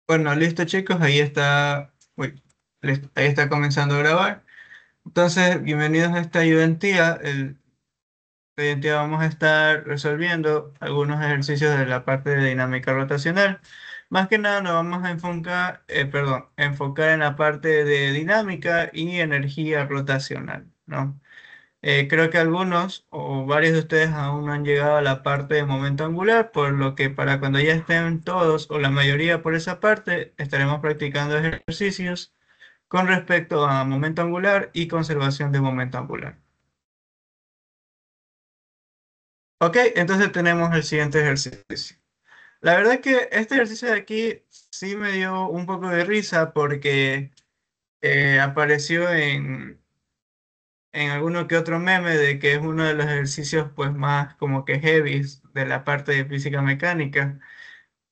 Bueno, listo chicos, ahí está, uy, listo, ahí está comenzando a grabar. Entonces, bienvenidos a esta ayudantía. Esta ayudantía vamos a estar resolviendo algunos ejercicios de la parte de dinámica rotacional. Más que nada nos vamos a enfocar en la parte de dinámica y energía rotacional, ¿no? Creo que algunos o varios de ustedes aún no han llegado a la parte de momento angular, por lo que para cuando ya estén todos o la mayoría por esa parte, estaremos practicando ejercicios con respecto a momento angular y conservación de momento angular. Ok, entonces tenemos el siguiente ejercicio. La verdad que este ejercicio de aquí sí me dio un poco de risa porque apareció en alguno que otro meme de que es uno de los ejercicios pues más como que heavies de la parte de física mecánica.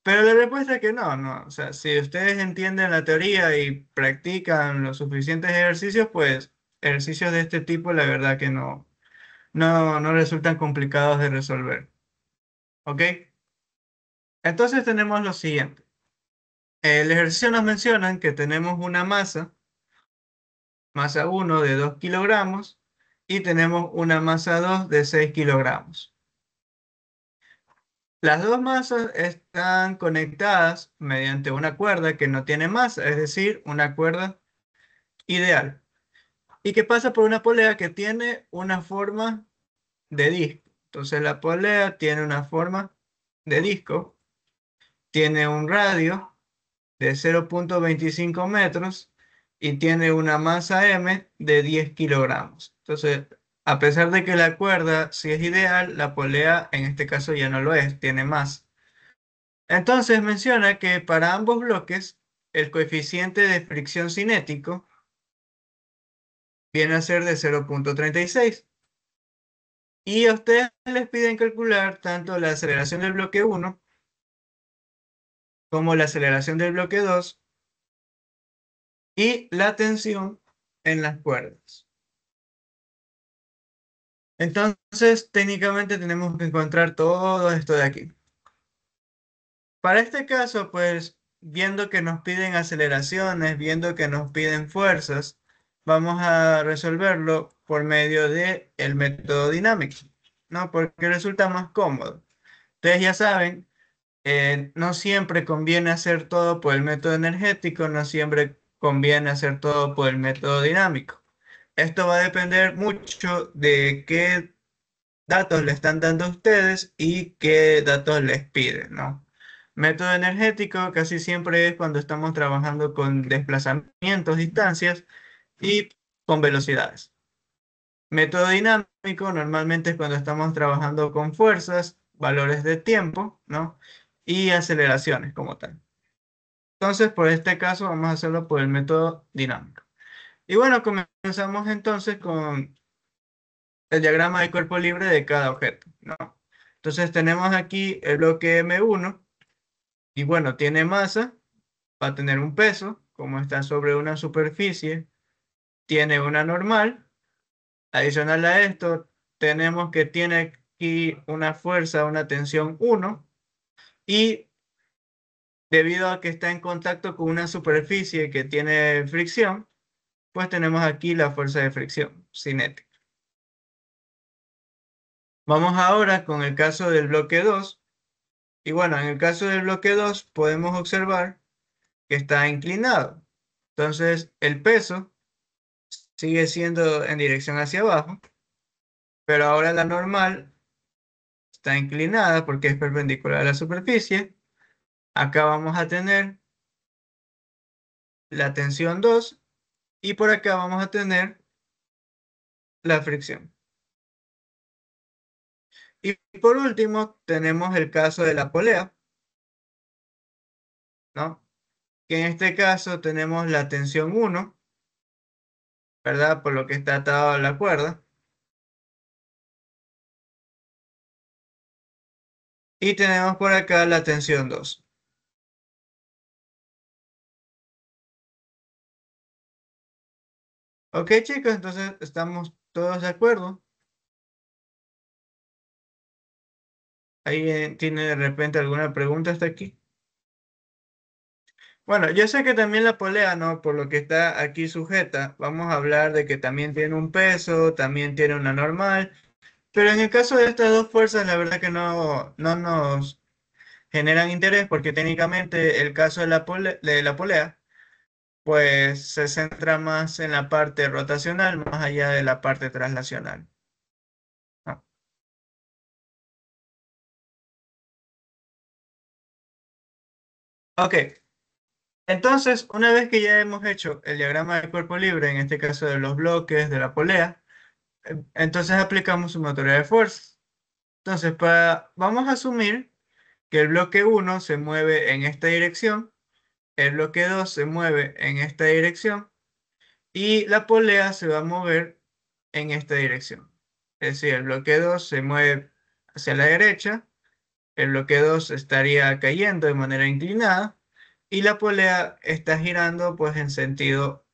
Pero la respuesta es que no, no. O sea, si ustedes entienden la teoría y practican los suficientes ejercicios, pues ejercicios de este tipo la verdad que no resultan complicados de resolver. ¿Ok? Entonces tenemos lo siguiente. El ejercicio nos menciona que tenemos una masa uno de 2 kilogramos y tenemos una masa 2 de 6 kilogramos. Las dos masas están conectadas mediante una cuerda que no tiene masa, es decir, una cuerda ideal, y que pasa por una polea que tiene una forma de disco. Entonces la polea tiene una forma de disco, tiene un radio de 0,25 metros y tiene una masa M de 10 kilogramos. Entonces, a pesar de que la cuerda sí es ideal, la polea en este caso ya no lo es, tiene más. Entonces menciona que para ambos bloques el coeficiente de fricción cinético viene a ser de 0,36 y a ustedes les piden calcular tanto la aceleración del bloque uno como la aceleración del bloque 2 y la tensión en las cuerdas. Entonces, técnicamente tenemos que encontrar todo esto de aquí. Para este caso, pues, viendo que nos piden aceleraciones, viendo que nos piden fuerzas, vamos a resolverlo por medio de el método dinámico, ¿no? Porque resulta más cómodo. Ustedes ya saben, no siempre conviene hacer todo por el método energético, no siempre conviene hacer todo por el método dinámico. Esto va a depender mucho de qué datos le están dando a ustedes y qué datos les piden, ¿no? Método energético casi siempre es cuando estamos trabajando con desplazamientos, distancias y con velocidades. Método dinámico normalmente es cuando estamos trabajando con fuerzas, valores de tiempo, ¿no? Y aceleraciones como tal. Entonces, por este caso, vamos a hacerlo por el método dinámico. Y bueno, comenzamos entonces con el diagrama de cuerpo libre de cada objeto, ¿no? Entonces tenemos aquí el bloque M1 y bueno, tiene masa, va a tener un peso, como está sobre una superficie, tiene una normal. Adicional a esto, tenemos que tiene aquí una fuerza, una tensión 1 y debido a que está en contacto con una superficie que tiene fricción, pues tenemos aquí la fuerza de fricción cinética. Vamos ahora con el caso del bloque 2. Y bueno, en el caso del bloque 2 podemos observar que está inclinado. Entonces el peso sigue siendo en dirección hacia abajo, pero ahora la normal está inclinada porque es perpendicular a la superficie. Acá vamos a tener la tensión 2 y por acá vamos a tener la fricción. Y por último tenemos el caso de la polea, ¿no? Que en este caso tenemos la tensión 1, ¿verdad? Por lo que está atado a la cuerda. Y tenemos por acá la tensión 2. Ok, chicos, entonces estamos todos de acuerdo. ¿Alguien tiene de repente alguna pregunta hasta aquí? Bueno, yo sé que también la polea, ¿no? Por lo que está aquí sujeta, vamos a hablar de que también tiene un peso, también tiene una normal, pero en el caso de estas dos fuerzas, la verdad que no nos generan interés porque técnicamente el caso de de la polea, pues se centra más en la parte rotacional, más allá de la parte traslacional. Ah, ok, entonces una vez que ya hemos hecho el diagrama del cuerpo libre, en este caso de los bloques de la polea, entonces aplicamos sumatoria de fuerzas. Entonces, vamos a asumir que el bloque uno se mueve en esta dirección, el bloque 2 se mueve en esta dirección y la polea se va a mover en esta dirección. Es decir, el bloque 2 se mueve hacia la derecha, el bloque 2 estaría cayendo de manera inclinada y la polea está girando pues en sentido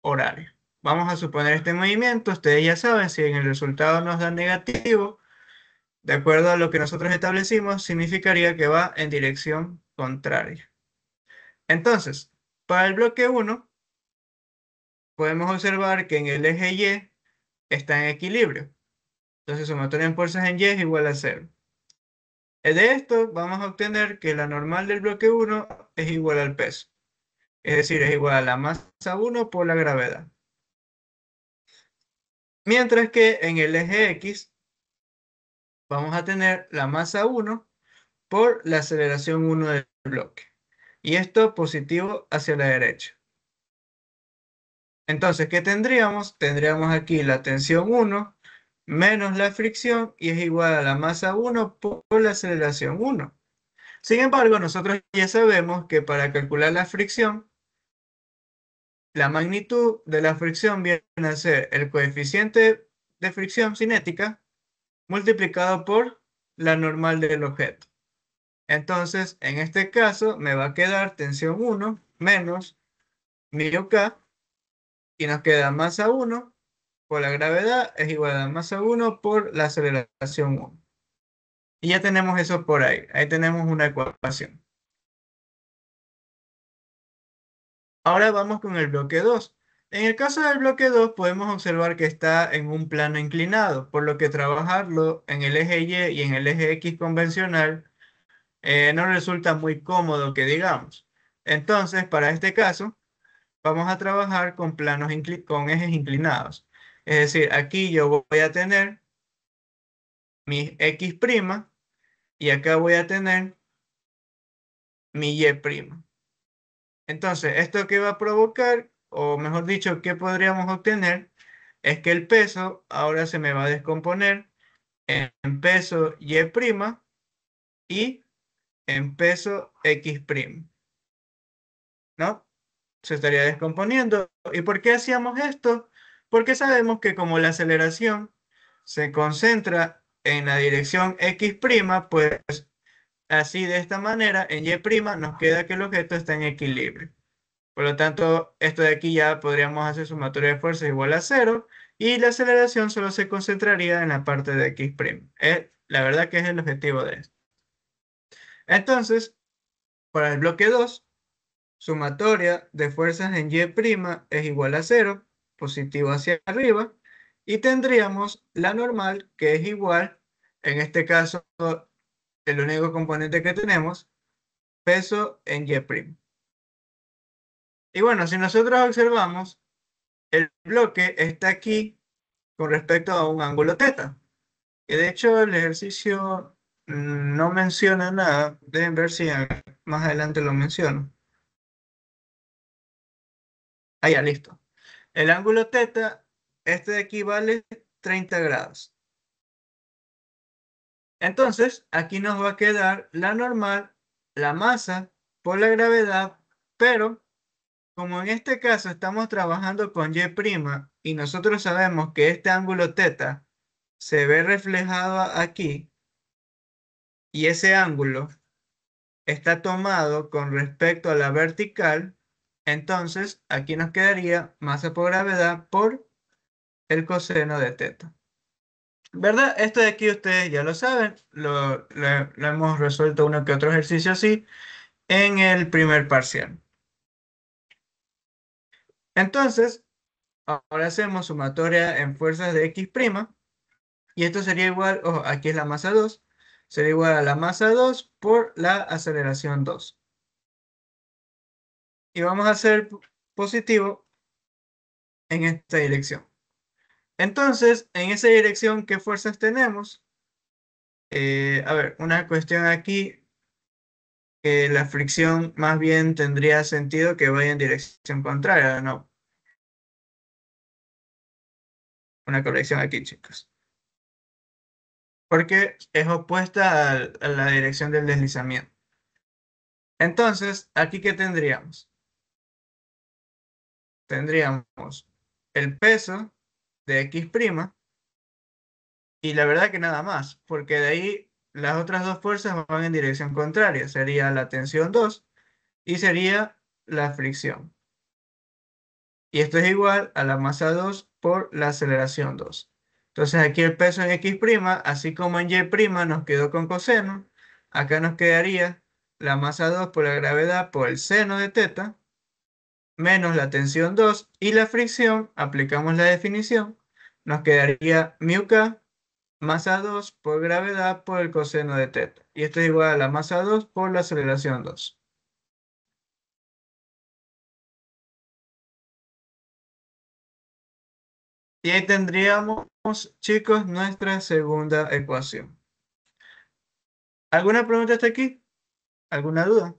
horario. Vamos a suponer este movimiento, ustedes ya saben, si en el resultado nos da negativo, de acuerdo a lo que nosotros establecimos, significaría que va en dirección contraria. Entonces, para el bloque uno podemos observar que en el eje Y está en equilibrio. Entonces, sumatoria en fuerzas en Y es igual a cero. De esto vamos a obtener que la normal del bloque uno es igual al peso. Es decir, es igual a la masa uno por la gravedad. Mientras que en el eje X vamos a tener la masa uno por la aceleración uno del bloque. Y esto positivo hacia la derecha. Entonces, ¿qué tendríamos? Tendríamos aquí la tensión uno menos la fricción y es igual a la masa uno por la aceleración uno. Sin embargo, nosotros ya sabemos que para calcular la fricción, la magnitud de la fricción viene a ser el coeficiente de fricción cinética multiplicado por la normal del objeto. Entonces, en este caso, me va a quedar tensión uno menos μ K y nos queda masa uno por la gravedad es igual a masa uno por la aceleración uno. Y ya tenemos eso por ahí. Ahí tenemos una ecuación. Ahora vamos con el bloque 2. En el caso del bloque 2 podemos observar que está en un plano inclinado, por lo que trabajarlo en el eje Y y en el eje X convencional no resulta muy cómodo que digamos. Entonces, para este caso, vamos a trabajar con con ejes inclinados. Es decir, aquí yo voy a tener mi X' y acá voy a tener mi Y'. Entonces, ¿esto qué va a provocar? O mejor dicho, ¿qué podríamos obtener? Es que el peso ahora se me va a descomponer en peso Y' y en peso X', ¿no? Se estaría descomponiendo. ¿Y por qué hacíamos esto? Porque sabemos que como la aceleración se concentra en la dirección X', pues así de esta manera en Y' nos queda que el objeto está en equilibrio. Por lo tanto, esto de aquí ya podríamos hacer sumatoria de fuerzas igual a cero y la aceleración solo se concentraría en la parte de X'. La verdad que es el objetivo de esto. Entonces, para el bloque 2 sumatoria de fuerzas en Y' es igual a cero, positivo hacia arriba, y tendríamos la normal que es igual, en este caso, el único componente que tenemos, peso en Y'. Y bueno, si nosotros observamos, el bloque está aquí con respecto a un ángulo θ. Y de hecho el ejercicio no menciona nada. Deben ver si más adelante lo menciono. Ah, ya, listo. El ángulo θ, este de aquí vale 30 grados. Entonces, aquí nos va a quedar la normal, la masa por la gravedad, pero como en este caso estamos trabajando con Y' y nosotros sabemos que este ángulo θ se ve reflejado aquí y ese ángulo está tomado con respecto a la vertical, entonces aquí nos quedaría masa por gravedad por el coseno de θ. ¿Verdad? Esto de aquí ustedes ya lo saben, lo hemos resuelto uno que otro ejercicio así en el primer parcial. Entonces, ahora hacemos sumatoria en fuerzas de X', y esto sería igual, ojo, aquí es la masa 2, sería igual a la masa 2 por la aceleración 2. Y vamos a hacer positivo en esta dirección. Entonces, en esa dirección, ¿qué fuerzas tenemos? A ver, una cuestión aquí, que la fricción más bien tendría sentido que vaya en dirección contraria, ¿no? Una corrección aquí, chicos. Porque es opuesta a la dirección del deslizamiento. Entonces, ¿aquí qué tendríamos? Tendríamos el peso de X' y la verdad que nada más, porque de ahí las otras dos fuerzas van en dirección contraria. Sería la tensión 2 y sería la fricción. Y esto es igual a la masa 2 por la aceleración 2. Entonces aquí el peso en X', así como en Y' nos quedó con coseno, acá nos quedaría la masa 2 por la gravedad por el seno de teta, menos la tensión 2 y la fricción, aplicamos la definición, nos quedaría μk masa 2 por gravedad por el coseno de teta. Y esto es igual a la masa 2 por la aceleración 2. Y ahí tendríamos, chicos, nuestra segunda ecuación. ¿Alguna pregunta hasta aquí? ¿Alguna duda?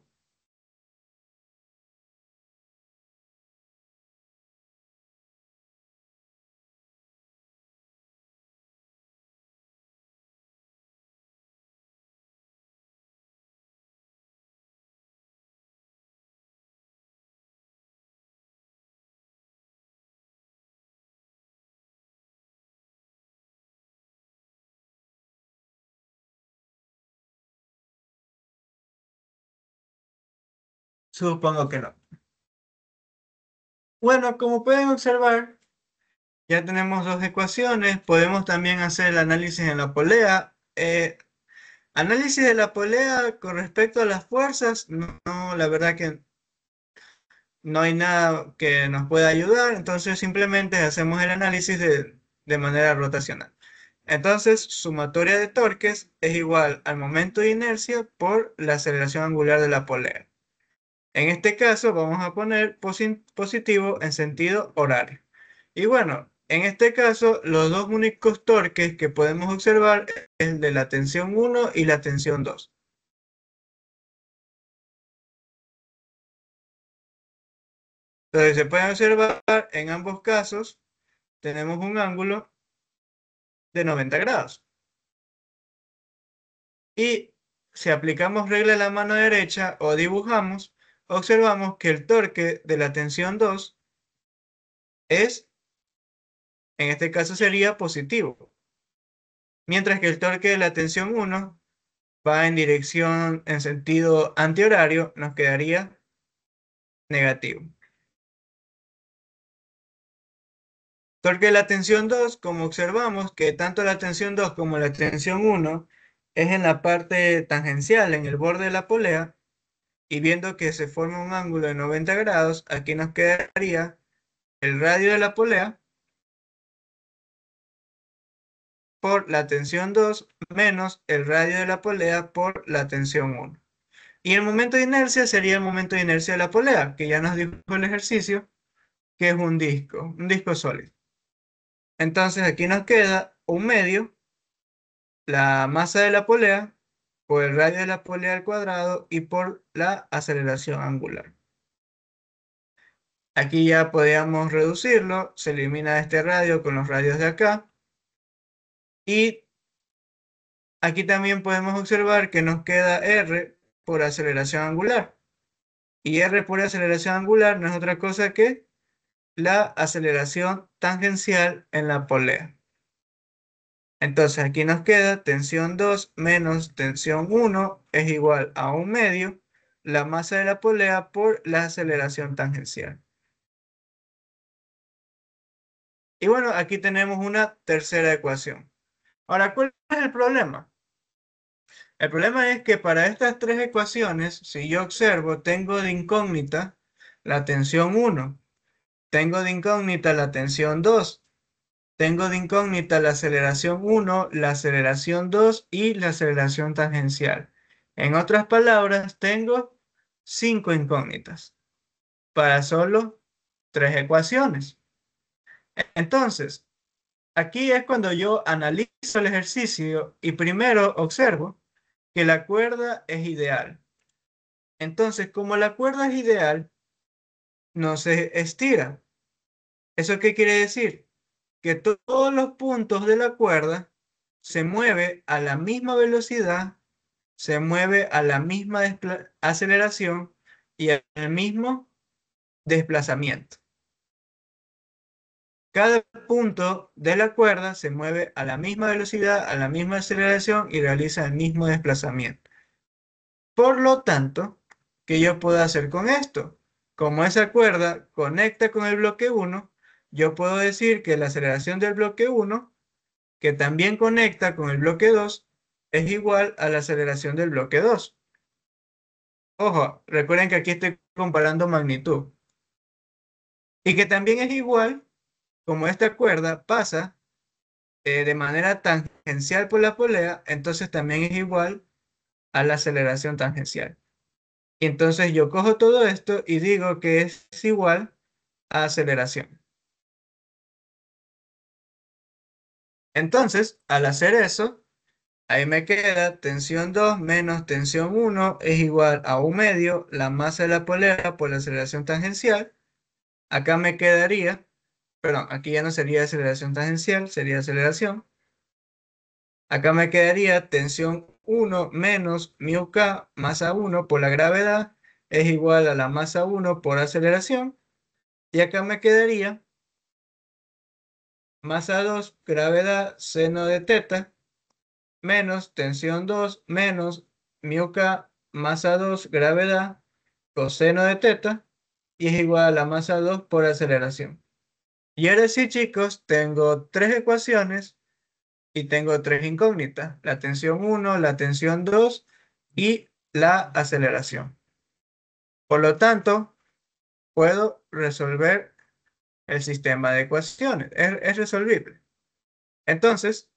Supongo que no. Bueno, como pueden observar, ya tenemos dos ecuaciones. Podemos también hacer el análisis en la polea. Análisis de la polea con respecto a las fuerzas, no, la verdad que no hay nada que nos pueda ayudar, entonces simplemente hacemos el análisis de manera rotacional. Entonces, sumatoria de torques es igual al momento de inercia por la aceleración angular de la polea. En este caso vamos a poner positivo en sentido horario. Y bueno, en este caso los dos únicos torques que podemos observar es el de la tensión 1 y la tensión 2. Entonces se puede observar en ambos casos tenemos un ángulo de 90 grados. Y si aplicamos regla de la mano derecha o dibujamos, observamos que el torque de la tensión 2 es, en este caso sería positivo, mientras que el torque de la tensión 1 va en dirección en sentido antihorario, nos quedaría negativo. Torque de la tensión 2, como observamos que tanto la tensión 2 como la tensión 1 es en la parte tangencial, en el borde de la polea, y viendo que se forma un ángulo de 90 grados, aquí nos quedaría el radio de la polea por la tensión 2 menos el radio de la polea por la tensión 1. Y el momento de inercia sería el momento de inercia de la polea, que ya nos dijo el ejercicio, que es un disco sólido. Entonces aquí nos queda un medio, la masa de la polea, por el radio de la polea al cuadrado y por la aceleración angular. Aquí ya podríamos reducirlo, se elimina este radio con los radios de acá. Y aquí también podemos observar que nos queda R por aceleración angular. Y R por aceleración angular no es otra cosa que la aceleración tangencial en la polea. Entonces aquí nos queda tensión 2 menos tensión 1 es igual a un medio la masa de la polea por la aceleración tangencial. Y bueno, aquí tenemos una tercera ecuación. Ahora, ¿cuál es el problema? El problema es que para estas tres ecuaciones, si yo observo, tengo de incógnita la tensión 1. Tengo de incógnita la tensión 2. Tengo de incógnita la aceleración 1, la aceleración 2 y la aceleración tangencial. En otras palabras, tengo 5 incógnitas para solo 3 ecuaciones. Entonces, aquí es cuando yo analizo el ejercicio y primero observo que la cuerda es ideal. Entonces, como la cuerda es ideal, no se estira. ¿Eso qué quiere decir? Que todos los puntos de la cuerda se mueven a la misma velocidad, se mueve a la misma aceleración y al mismo desplazamiento. Cada punto de la cuerda se mueve a la misma velocidad, a la misma aceleración y realiza el mismo desplazamiento. Por lo tanto, ¿qué yo puedo hacer con esto? Como esa cuerda conecta con el bloque 1, yo puedo decir que la aceleración del bloque 1, que también conecta con el bloque 2, es igual a la aceleración del bloque 2. Ojo, recuerden que aquí estoy comparando magnitud. Y que también es igual, como esta cuerda pasa de manera tangencial por la polea, entonces también es igual a la aceleración tangencial. Y entonces yo cojo todo esto y digo que es igual a aceleración. Entonces, al hacer eso, ahí me queda tensión 2 menos tensión 1 es igual a 1 medio la masa de la polea por la aceleración tangencial. Acá me quedaría, perdón, aquí ya no sería aceleración tangencial, sería aceleración. Acá me quedaría tensión 1 menos mu k masa 1 por la gravedad es igual a la masa 1 por aceleración. Y acá me quedaría masa 2 gravedad seno de teta menos tensión 2 menos mu k masa 2 gravedad coseno de teta y es igual a la masa 2 por aceleración. Y ahora sí, chicos, tengo tres ecuaciones y tengo tres incógnitas, la tensión 1, la tensión 2 y la aceleración. Por lo tanto, puedo resolver el sistema de ecuaciones. Es resolvible. Entonces,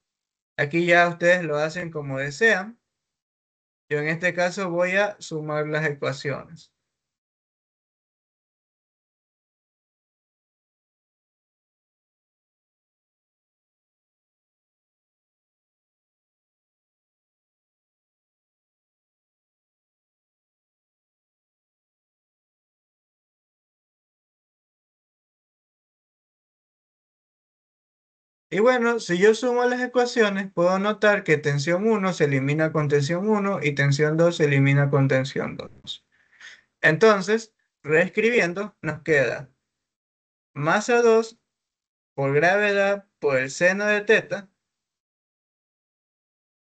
aquí ya ustedes lo hacen como desean. Yo en este caso voy a sumar las ecuaciones. Y bueno, si yo sumo las ecuaciones, puedo notar que tensión 1 se elimina con tensión 1 y tensión 2 se elimina con tensión 2. Entonces, reescribiendo, nos queda masa 2 por gravedad por el seno de teta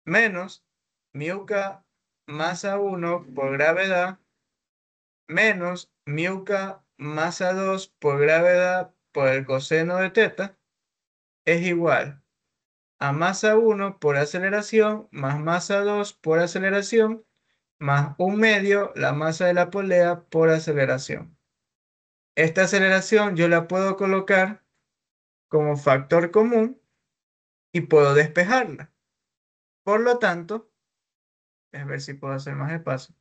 menos mu k masa 1 por gravedad menos mu k masa 2 por gravedad por el coseno de teta es igual a masa 1 por aceleración más masa 2 por aceleración más 1 medio la masa de la polea por aceleración. Esta aceleración yo la puedo colocar como factor común y puedo despejarla. Por lo tanto, a ver si puedo hacer más espacio.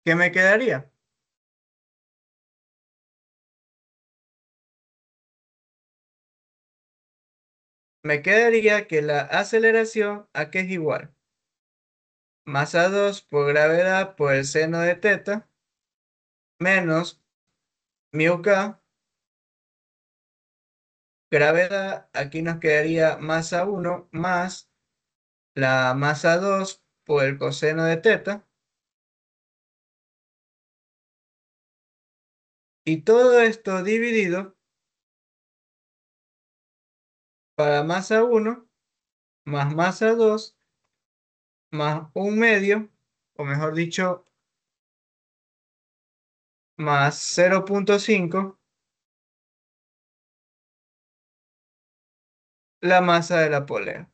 ¿Qué me quedaría? Me quedaría que la aceleración a qué es igual. Masa 2 por gravedad por el seno de teta menos mu k gravedad. Aquí nos quedaría masa 1 más la masa 2 por el coseno de teta. Y todo esto dividido para masa 1 más masa 2 más 1 medio, o mejor dicho, más 0,5 la masa de la polea.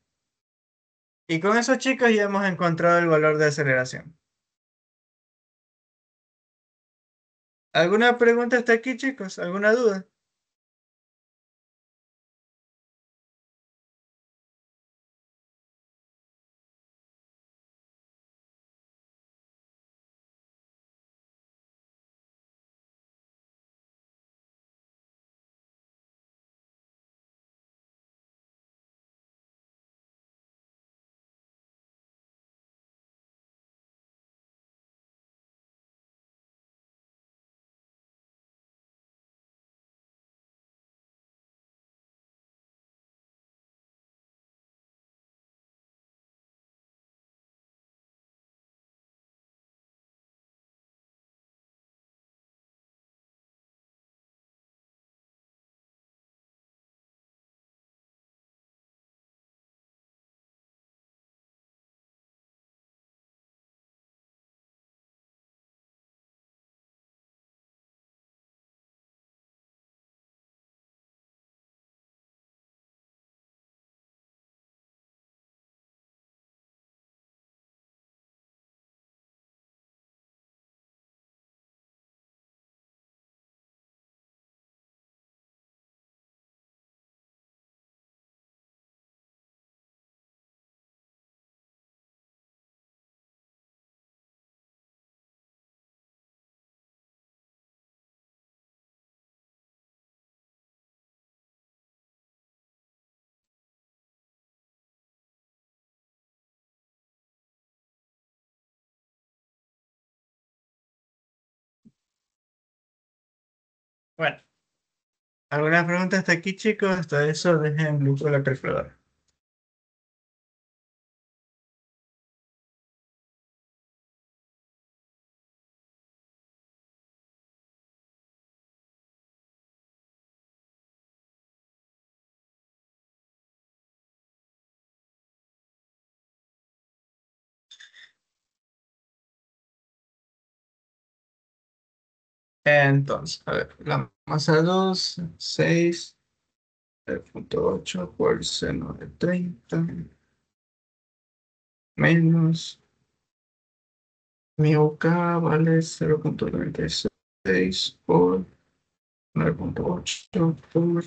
Y con eso, chicos, ya hemos encontrado el valor de aceleración. ¿Alguna pregunta hasta aquí, chicos? ¿Alguna duda? Bueno, ¿alguna pregunta hasta aquí, chicos? Hasta eso, dejen Bluetooth la calculadora. Entonces, a ver, la masa 2, 6, 3.8 por seno de 30 menos mi OK vale 0.96 por 9.8 por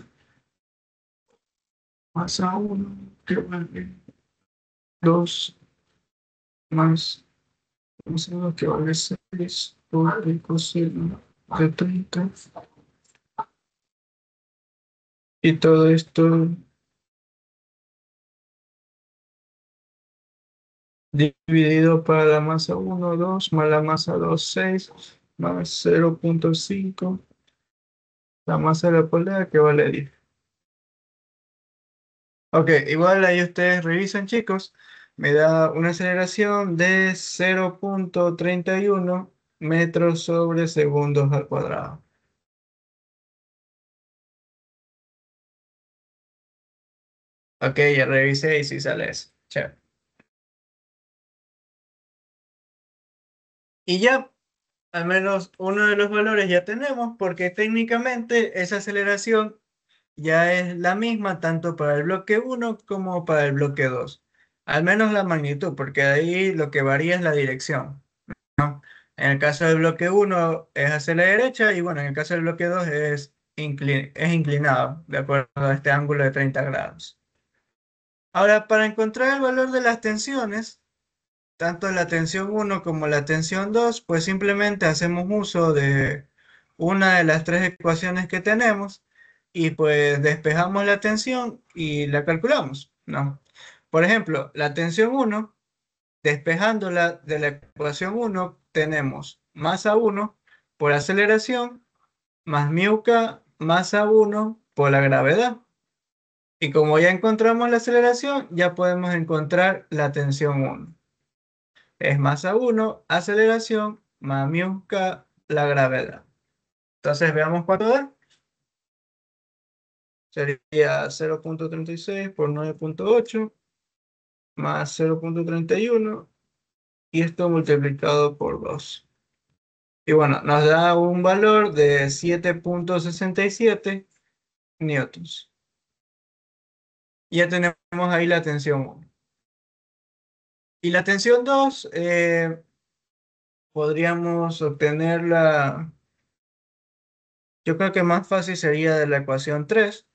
masa 1 que vale 2 más masa 2 que vale 6 por el coseno de 30 y todo esto dividido para la masa 1 2 más la masa 2 6 más 0.5 la masa de la polea que vale 10. Ok, igual ahí ustedes revisan, chicos. Me da una aceleración de 0.31 metros sobre segundos al cuadrado. Ok, ya revisé y sí sale eso. Chévere. Y ya, al menos uno de los valores ya tenemos, porque técnicamente esa aceleración ya es la misma tanto para el bloque uno como para el bloque 2. Al menos la magnitud, porque ahí lo que varía es la dirección. En el caso del bloque uno es hacia la derecha y bueno, en el caso del bloque 2 es inclinado, de acuerdo a este ángulo de 30 grados. Ahora, para encontrar el valor de las tensiones, tanto la tensión uno como la tensión 2 pues simplemente hacemos uso de una de las tres ecuaciones que tenemos y pues despejamos la tensión y la calculamos, ¿no? Por ejemplo, la tensión uno despejándola de la ecuación uno tenemos masa uno por aceleración más mu k masa uno por la gravedad. Y como ya encontramos la aceleración, ya podemos encontrar la tensión uno. Es masa uno aceleración, más mu k, la gravedad. Entonces veamos cuánto da. Sería 0.36 por 9.8 más 0.31 y esto multiplicado por 2. Y bueno, nos da un valor de 7.67 newtons. Ya tenemos ahí la tensión 1. Y la tensión 2 podríamos obtenerla Yo creo que más fácil sería de la ecuación 3.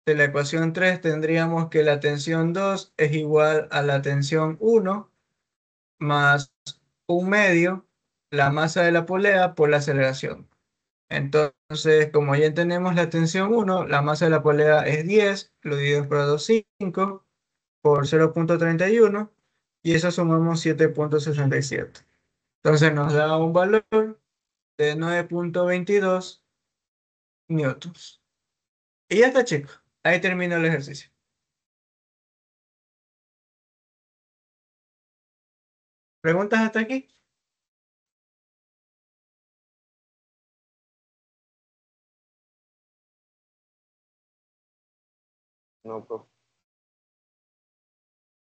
De la ecuación 3 tendríamos que la tensión 2 es igual a la tensión 1 más un medio, la masa de la polea por la aceleración. Entonces, como ya tenemos la tensión 1, la masa de la polea es 10, lo divido por 2,5 por 0,31 y eso sumamos 7,67. Entonces nos da un valor de 9,22 newtons. Y ya está, chicos. Ahí termina el ejercicio. ¿Preguntas hasta aquí? No, profe.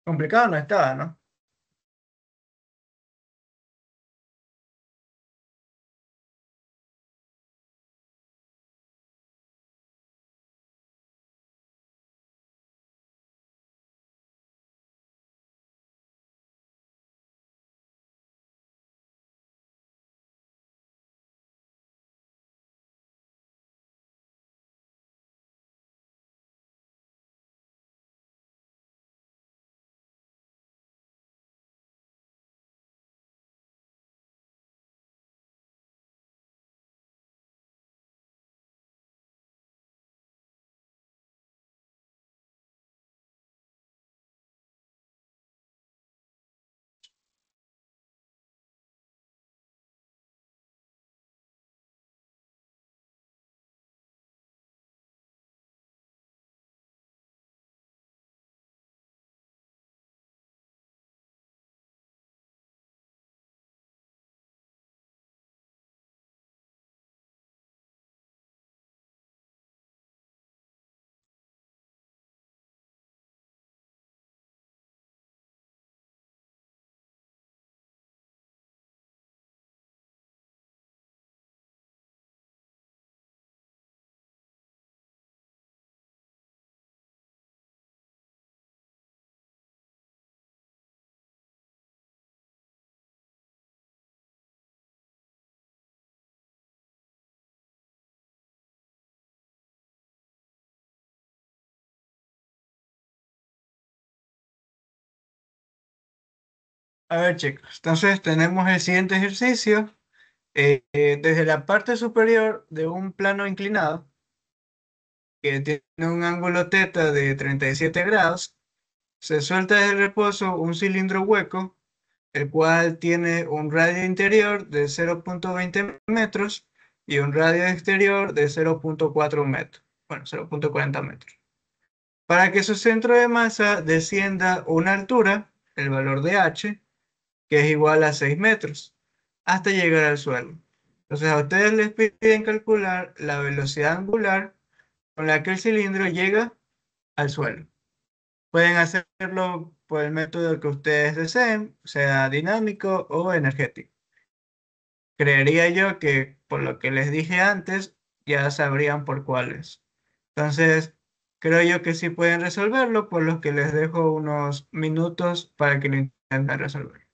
Complicado no estaba, ¿no? A ver, chicos. Entonces tenemos el siguiente ejercicio. Desde la parte superior de un plano inclinado, que tiene un ángulo θ de 37 grados, se suelta desde el reposo un cilindro hueco, el cual tiene un radio interior de 0,20 metros y un radio exterior de 0,4 metros. Bueno, 0,40 metros. Para que su centro de masa descienda una altura, el valor de h, que es igual a 6 metros, hasta llegar al suelo. Entonces a ustedes les piden calcular la velocidad angular con la que el cilindro llega al suelo. Pueden hacerlo por el método que ustedes deseen, sea dinámico o energético. Creería yo que por lo que les dije antes, ya sabrían por cuáles. Entonces, creo yo que sí pueden resolverlo, por lo que les dejo unos minutos para que lo intenten resolver.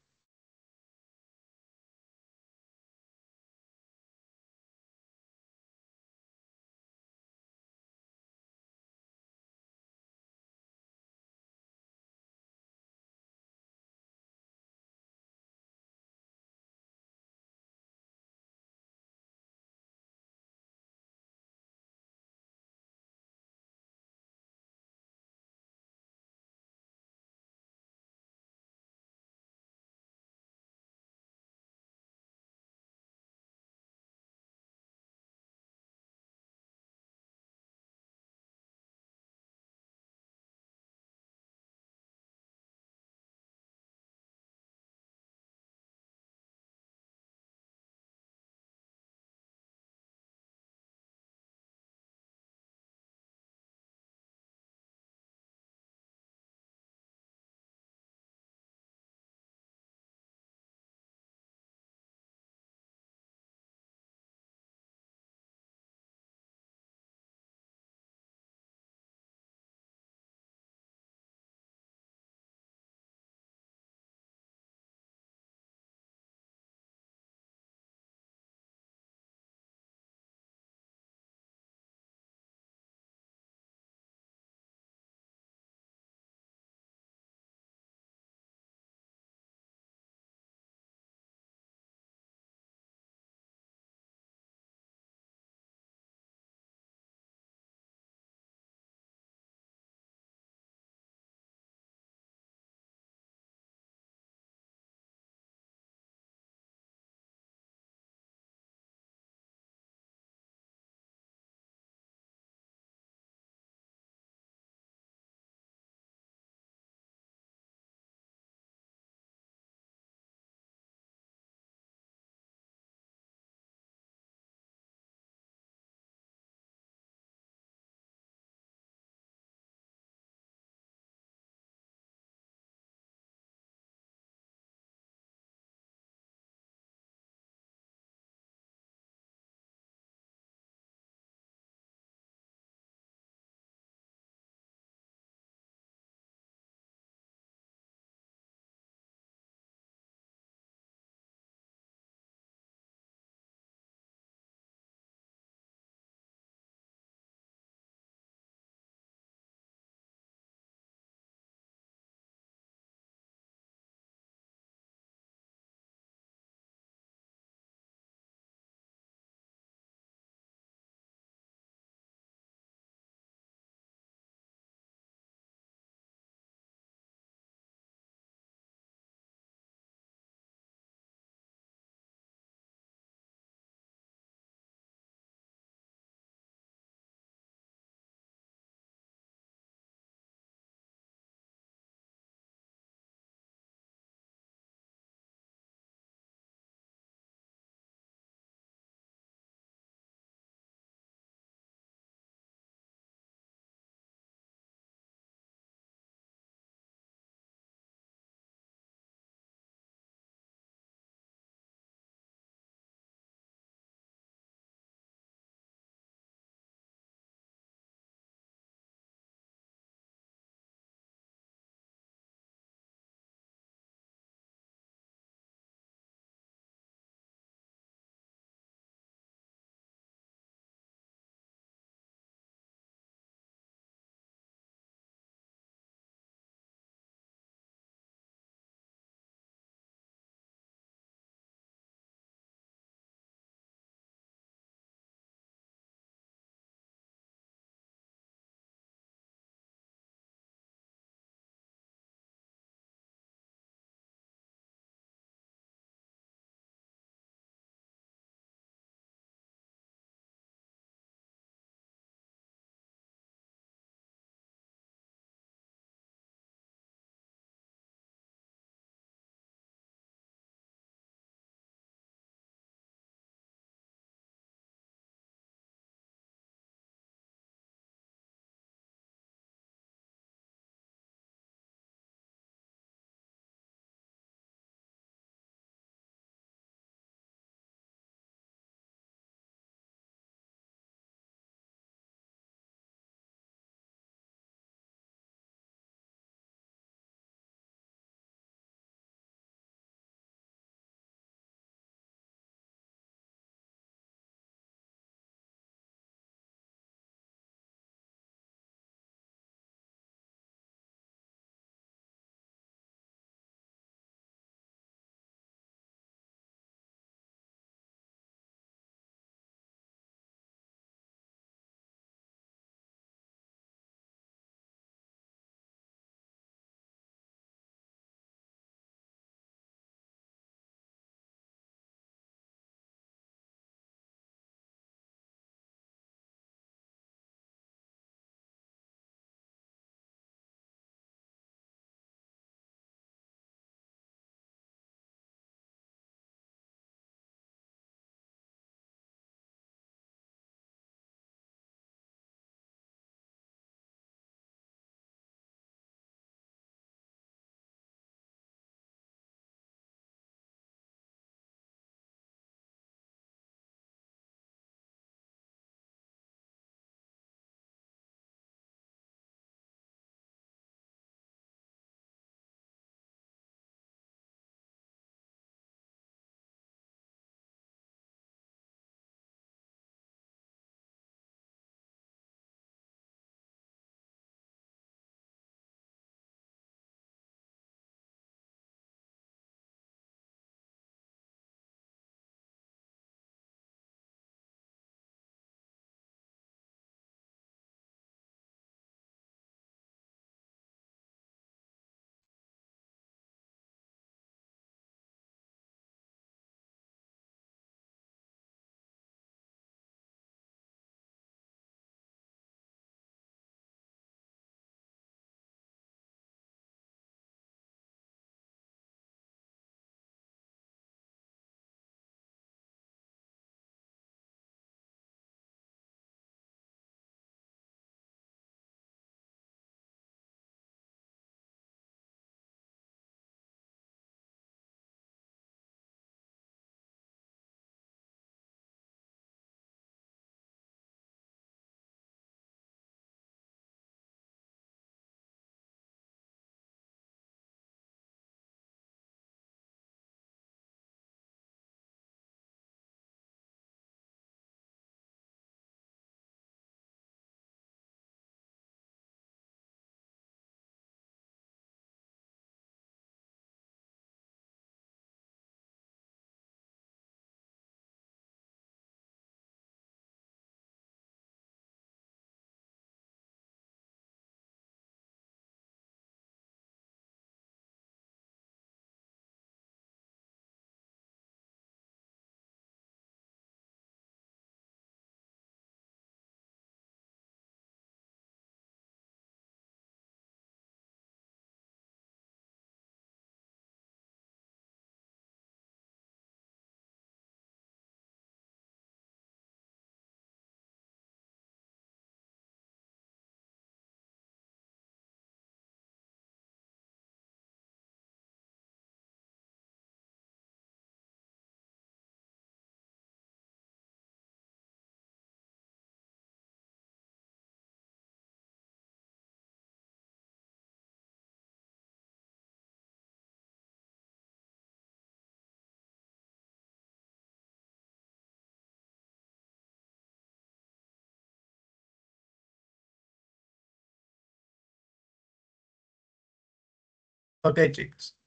Ok, chicos.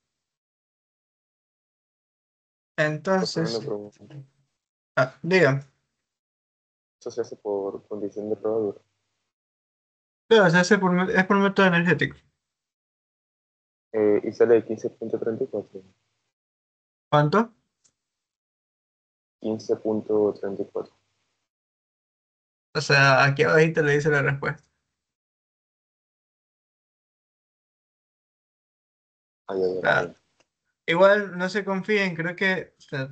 Profe, una Entonces, pregunta. digan, Esto se hace por condición de rodadura. pero se hace es por método energético. Y sale de 15,34. ¿Cuánto? 15,34. O sea, aquí abajito le dice la respuesta. Ay, ay, ay. Ah, igual no se confíen, creo que o sea,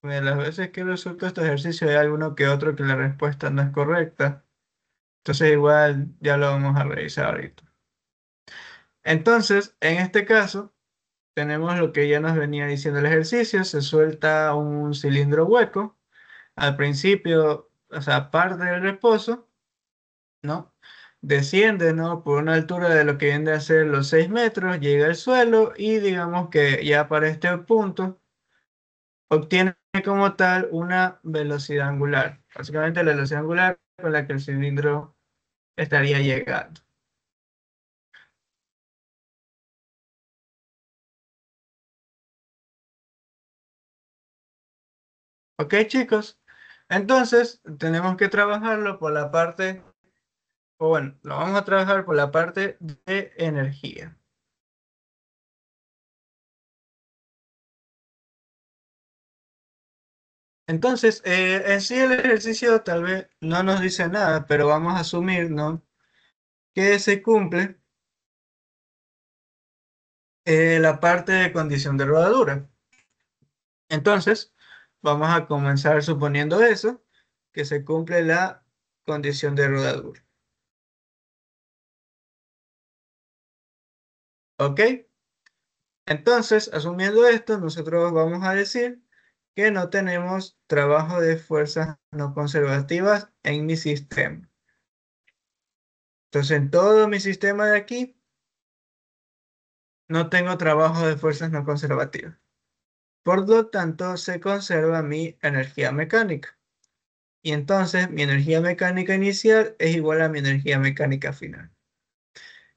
de las veces que resulta este ejercicio hay alguno que otro que la respuesta no es correcta. Entonces igual ya lo vamos a revisar ahorita. Entonces, en este caso, tenemos lo que ya nos venía diciendo el ejercicio. Se suelta un cilindro hueco. Al principio, o sea, parte del reposo, ¿no? Desciende, ¿no? Por una altura de lo que viene a ser los 6 metros, llega al suelo y digamos que ya para este punto obtiene como tal una velocidad angular. Básicamente la velocidad angular con la que el cilindro estaría llegando. ¿Ok, chicos? Entonces, tenemos que trabajarlo por la parte, o bueno, lo vamos a trabajar por la parte de energía. Entonces, en sí el ejercicio tal vez no nos dice nada, pero vamos a asumir, ¿no? Que se cumple la parte de condición de rodadura. Entonces, vamos a comenzar suponiendo eso, que se cumple la condición de rodadura. ¿Ok? Entonces, asumiendo esto, nosotros vamos a decir que no tenemos trabajo de fuerzas no conservativas en mi sistema. Entonces, en todo mi sistema de aquí, no tengo trabajo de fuerzas no conservativas. Por lo tanto, se conserva mi energía mecánica. Y entonces, mi energía mecánica inicial es igual a mi energía mecánica final.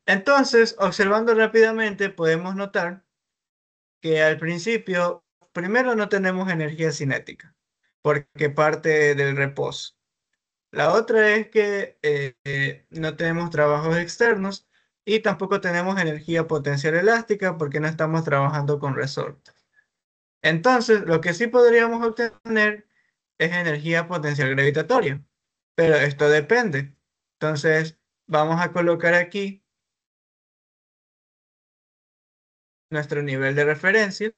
Entonces, observando rápidamente, podemos notar que al principio, primero no tenemos energía cinética, porque parte del reposo. La otra es que no tenemos trabajos externos y tampoco tenemos energía potencial elástica porque no estamos trabajando con resortes. Entonces, lo que sí podríamos obtener es energía potencial gravitatoria, pero esto depende. Entonces, vamos a colocar aquí nuestro nivel de referencia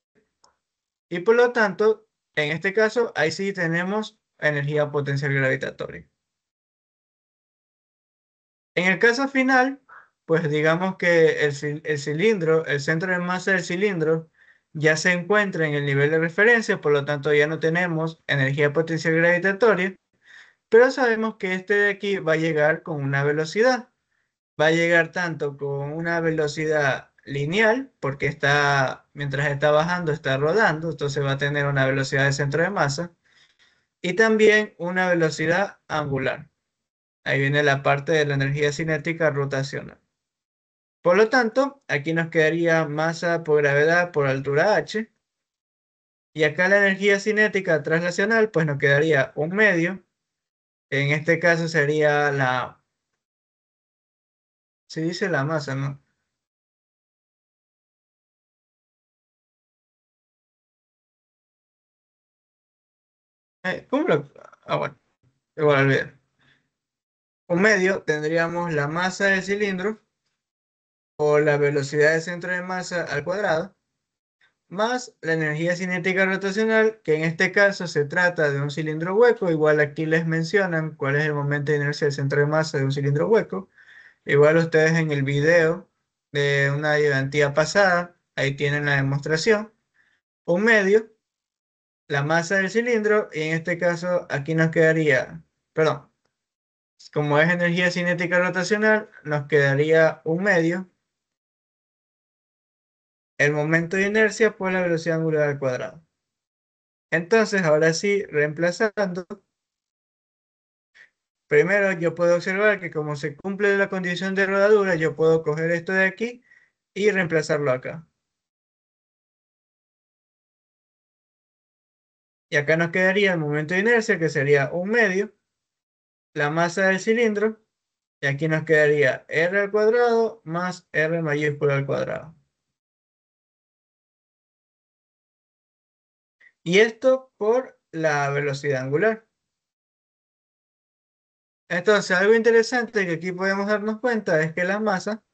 y por lo tanto, en este caso, ahí sí tenemos energía potencial gravitatoria. En el caso final, pues digamos que el cilindro, el centro de masa del cilindro, ya se encuentra en el nivel de referencia, por lo tanto ya no tenemos energía potencial gravitatoria, pero sabemos que este de aquí va a llegar con una velocidad. Va a llegar tanto con una velocidad lineal, porque está, mientras está bajando, está rodando, entonces va a tener una velocidad de centro de masa, y también una velocidad angular. Ahí viene la parte de la energía cinética rotacional. Por lo tanto, aquí nos quedaría masa por gravedad por altura h, y acá la energía cinética traslacional, pues nos quedaría un medio. En este caso sería se dice la masa, ¿no? ¿Cómo lo? Ah, bueno, igual olvidé. Un medio tendríamos la masa del cilindro o la velocidad de centro de masa al cuadrado, más la energía cinética rotacional, que en este caso se trata de un cilindro hueco. Igual aquí les mencionan cuál es el momento de inercia del centro de masa de un cilindro hueco. Igual ustedes en el video de una ayudantía pasada, ahí tienen la demostración. Un medio, la masa del cilindro, y en este caso aquí nos quedaría, perdón, como es energía cinética rotacional, nos quedaría un medio, el momento de inercia por la velocidad angular al cuadrado. Entonces, ahora sí, reemplazando, primero yo puedo observar que como se cumple la condición de rodadura, yo puedo coger esto de aquí y reemplazarlo acá. Y acá nos quedaría el momento de inercia, que sería un medio, la masa del cilindro, y aquí nos quedaría r al cuadrado más r mayúscula al cuadrado. Y esto por la velocidad angular. Entonces, algo interesante que aquí podemos darnos cuenta es que la masa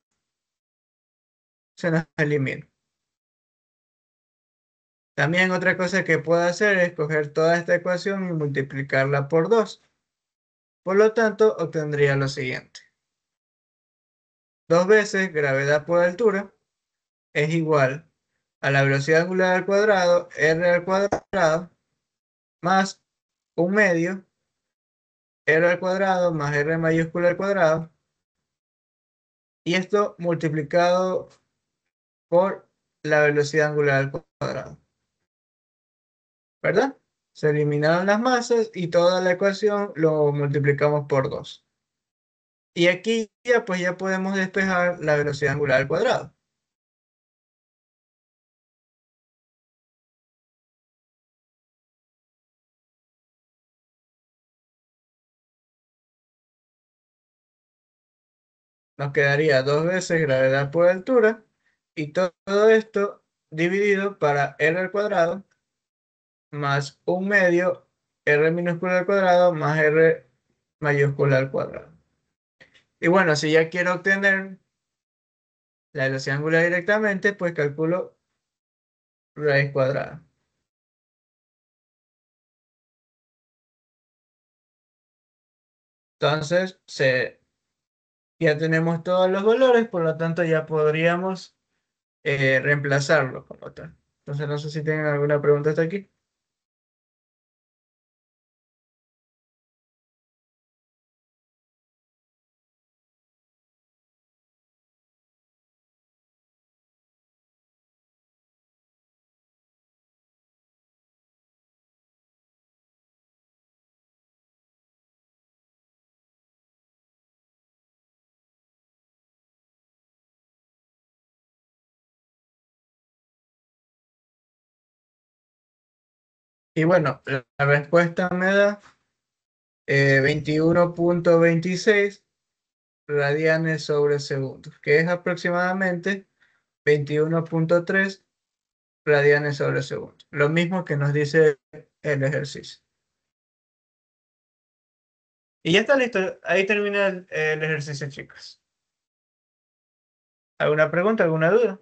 se nos elimina. También otra cosa que puedo hacer es coger toda esta ecuación y multiplicarla por 2. Por lo tanto, obtendría lo siguiente. 2 veces gravedad por altura es igual a la velocidad angular al cuadrado, r al cuadrado, más un medio, r al cuadrado, más r mayúscula al cuadrado, y esto multiplicado por la velocidad angular al cuadrado, ¿verdad? Se eliminaron las masas y toda la ecuación lo multiplicamos por 2. Y aquí ya pues ya podemos despejar la velocidad angular al cuadrado. Nos quedaría 2 veces gravedad por altura y todo esto dividido para r al cuadrado más un medio r minúscula al cuadrado más r mayúscula al cuadrado. Y bueno, si ya quiero obtener la velocidad angular directamente, pues calculo raíz cuadrada. Entonces, ya tenemos todos los valores, por lo tanto ya podríamos reemplazarlo como tal. Entonces, no sé si tienen alguna pregunta hasta aquí. Y bueno, la respuesta me da 21,26 radianes sobre segundo, que es aproximadamente 21,3 radianes sobre segundo. Lo mismo que nos dice el ejercicio. Y ya está listo. Ahí termina el ejercicio, chicos. ¿Alguna pregunta, alguna duda?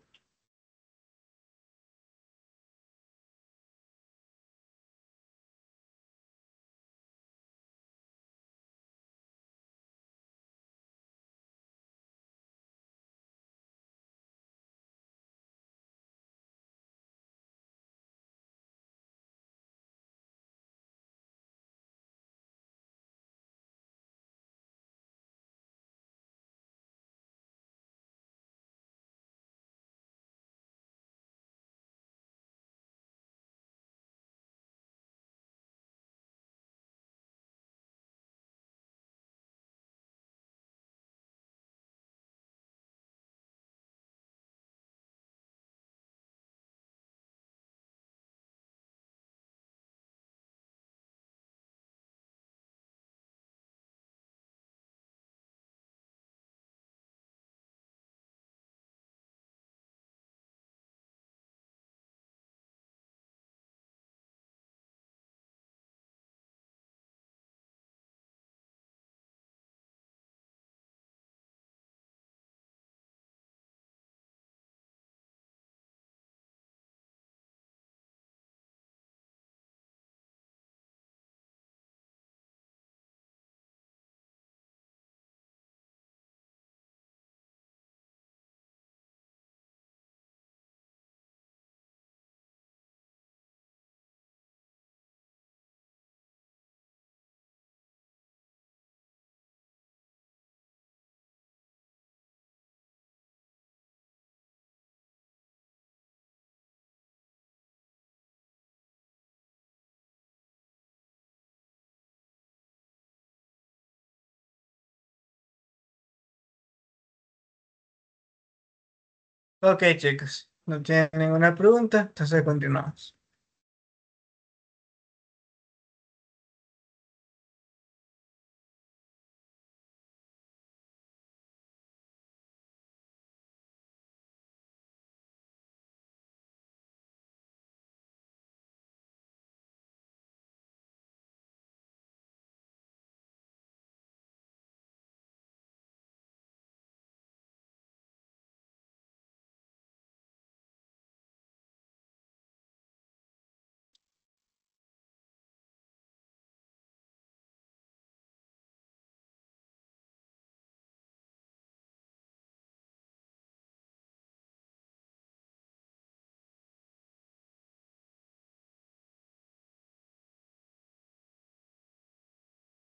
Ok, chicos. No tienen ninguna pregunta, entonces continuamos.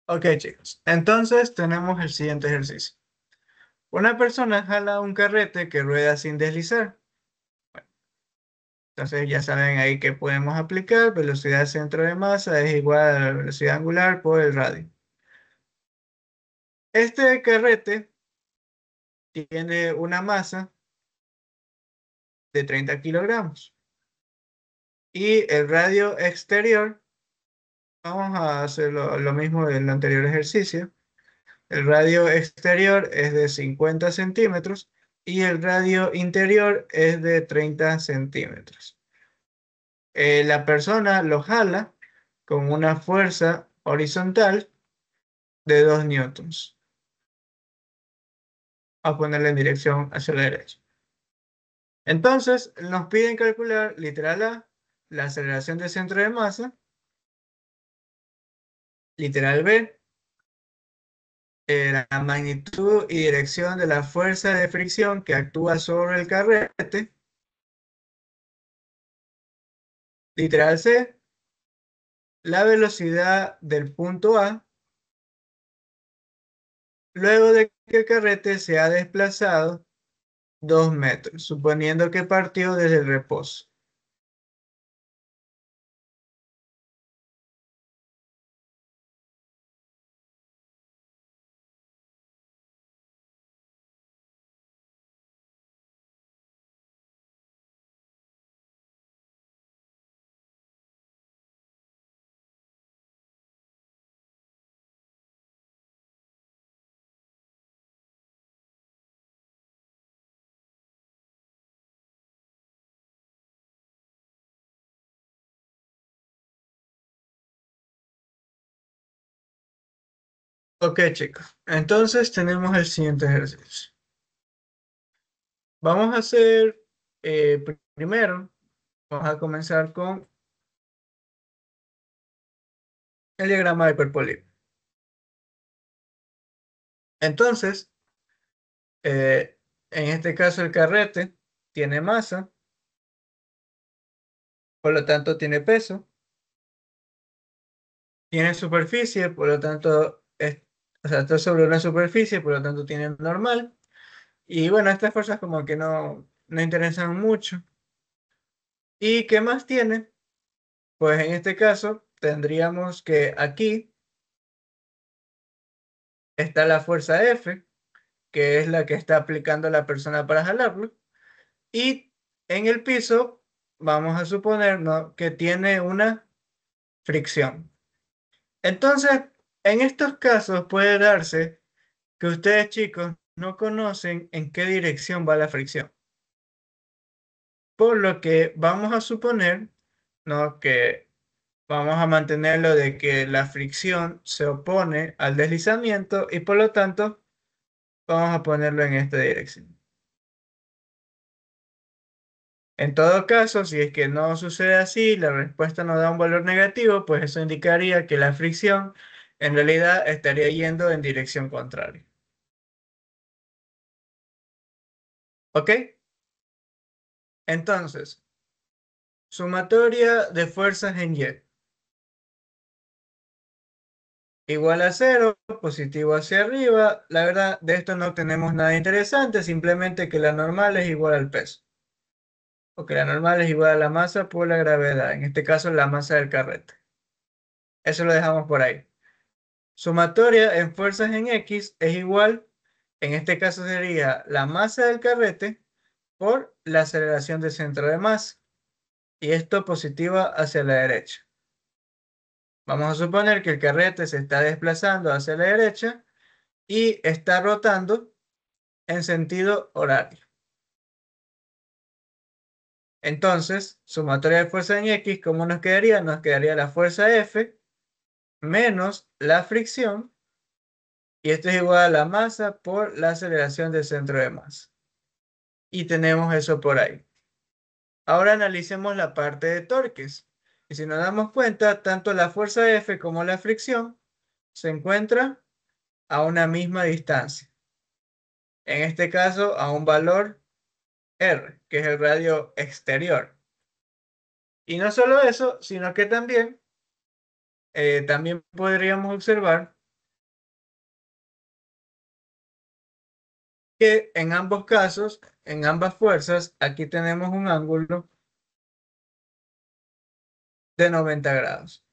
Ok, chicos. Entonces tenemos el siguiente ejercicio. Una persona jala un carrete que rueda sin deslizar. Entonces ya saben ahí que podemos aplicar. Velocidad centro de masa es igual a la velocidad angular por el radio. Este carrete tiene una masa de 30 kilogramos. Y el radio exterior, vamos a hacer lo mismo del anterior ejercicio. El radio exterior es de 50 centímetros y el radio interior es de 30 centímetros. La persona lo jala con una fuerza horizontal de 2 newtons. A ponerle en dirección hacia la derecha. Entonces, nos piden calcular literal A, la aceleración de centro de masa, literal B, la magnitud y dirección de la fuerza de fricción que actúa sobre el carrete, literal C, la velocidad del punto A, luego de que el carrete se ha desplazado 2 metros, suponiendo que partió desde el reposo. Ok, chicos. Entonces tenemos el siguiente ejercicio. Vamos a hacer, primero, vamos a comenzar con el diagrama de hiperpolígono. Entonces, en este caso el carrete tiene masa, por lo tanto tiene peso, tiene superficie, por lo tanto, o sea, está sobre una superficie, por lo tanto tiene normal. Y bueno, estas fuerzas como que no interesan mucho. ¿Y qué más tiene? Pues en este caso tendríamos que aquí está la fuerza F, que es la que está aplicando la persona para jalarlo. Y en el piso vamos a suponer, ¿no?, que tiene una fricción. Entonces, en estos casos puede darse que ustedes, chicos, no conocen en qué dirección va la fricción. Por lo que vamos a suponer, ¿no?, que vamos a mantenerlo de que la fricción se opone al deslizamiento y por lo tanto vamos a ponerlo en esta dirección. En todo caso, si es que no sucede así, la respuesta nos da un valor negativo, pues eso indicaría que la fricción en realidad estaría yendo en dirección contraria. ¿Ok? Entonces, sumatoria de fuerzas en Y. Igual a cero, positivo hacia arriba. La verdad, de esto no tenemos nada interesante, simplemente que la normal es igual al peso. O que la normal es igual a la masa por la gravedad, en este caso la masa del carrete. Eso lo dejamos por ahí. Sumatoria en fuerzas en X es igual, en este caso sería la masa del carrete por la aceleración del centro de masa. Y esto positiva hacia la derecha. Vamos a suponer que el carrete se está desplazando hacia la derecha y está rotando en sentido horario. Entonces, sumatoria de fuerza en X, ¿cómo nos quedaría? Nos quedaría la fuerza F menos la fricción, y esto es igual a la masa por la aceleración del centro de masa. Y tenemos eso por ahí. Ahora analicemos la parte de torques. Y si nos damos cuenta, tanto la fuerza F como la fricción se encuentran a una misma distancia. En este caso, a un valor R, que es el radio exterior. Y no solo eso, sino que también podríamos observar que en ambos casos, en ambas fuerzas, aquí tenemos un ángulo de 90 grados.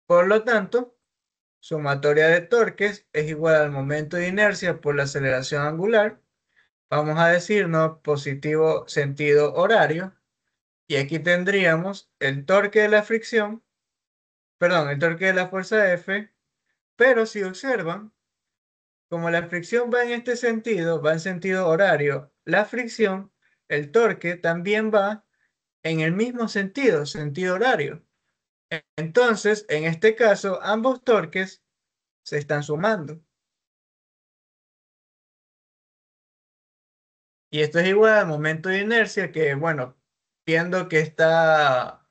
Por lo tanto, sumatoria de torques es igual al momento de inercia por la aceleración angular. Vamos a decirnos positivo sentido horario. Y aquí tendríamos el torque de la fricción, perdón, el torque de la fuerza F. Pero si observan, como la fricción va en este sentido, va en sentido horario, la fricción, el torque también va en el mismo sentido, sentido horario. Entonces, en este caso, ambos torques se están sumando. Y esto es igual al momento de inercia que, bueno, viendo que está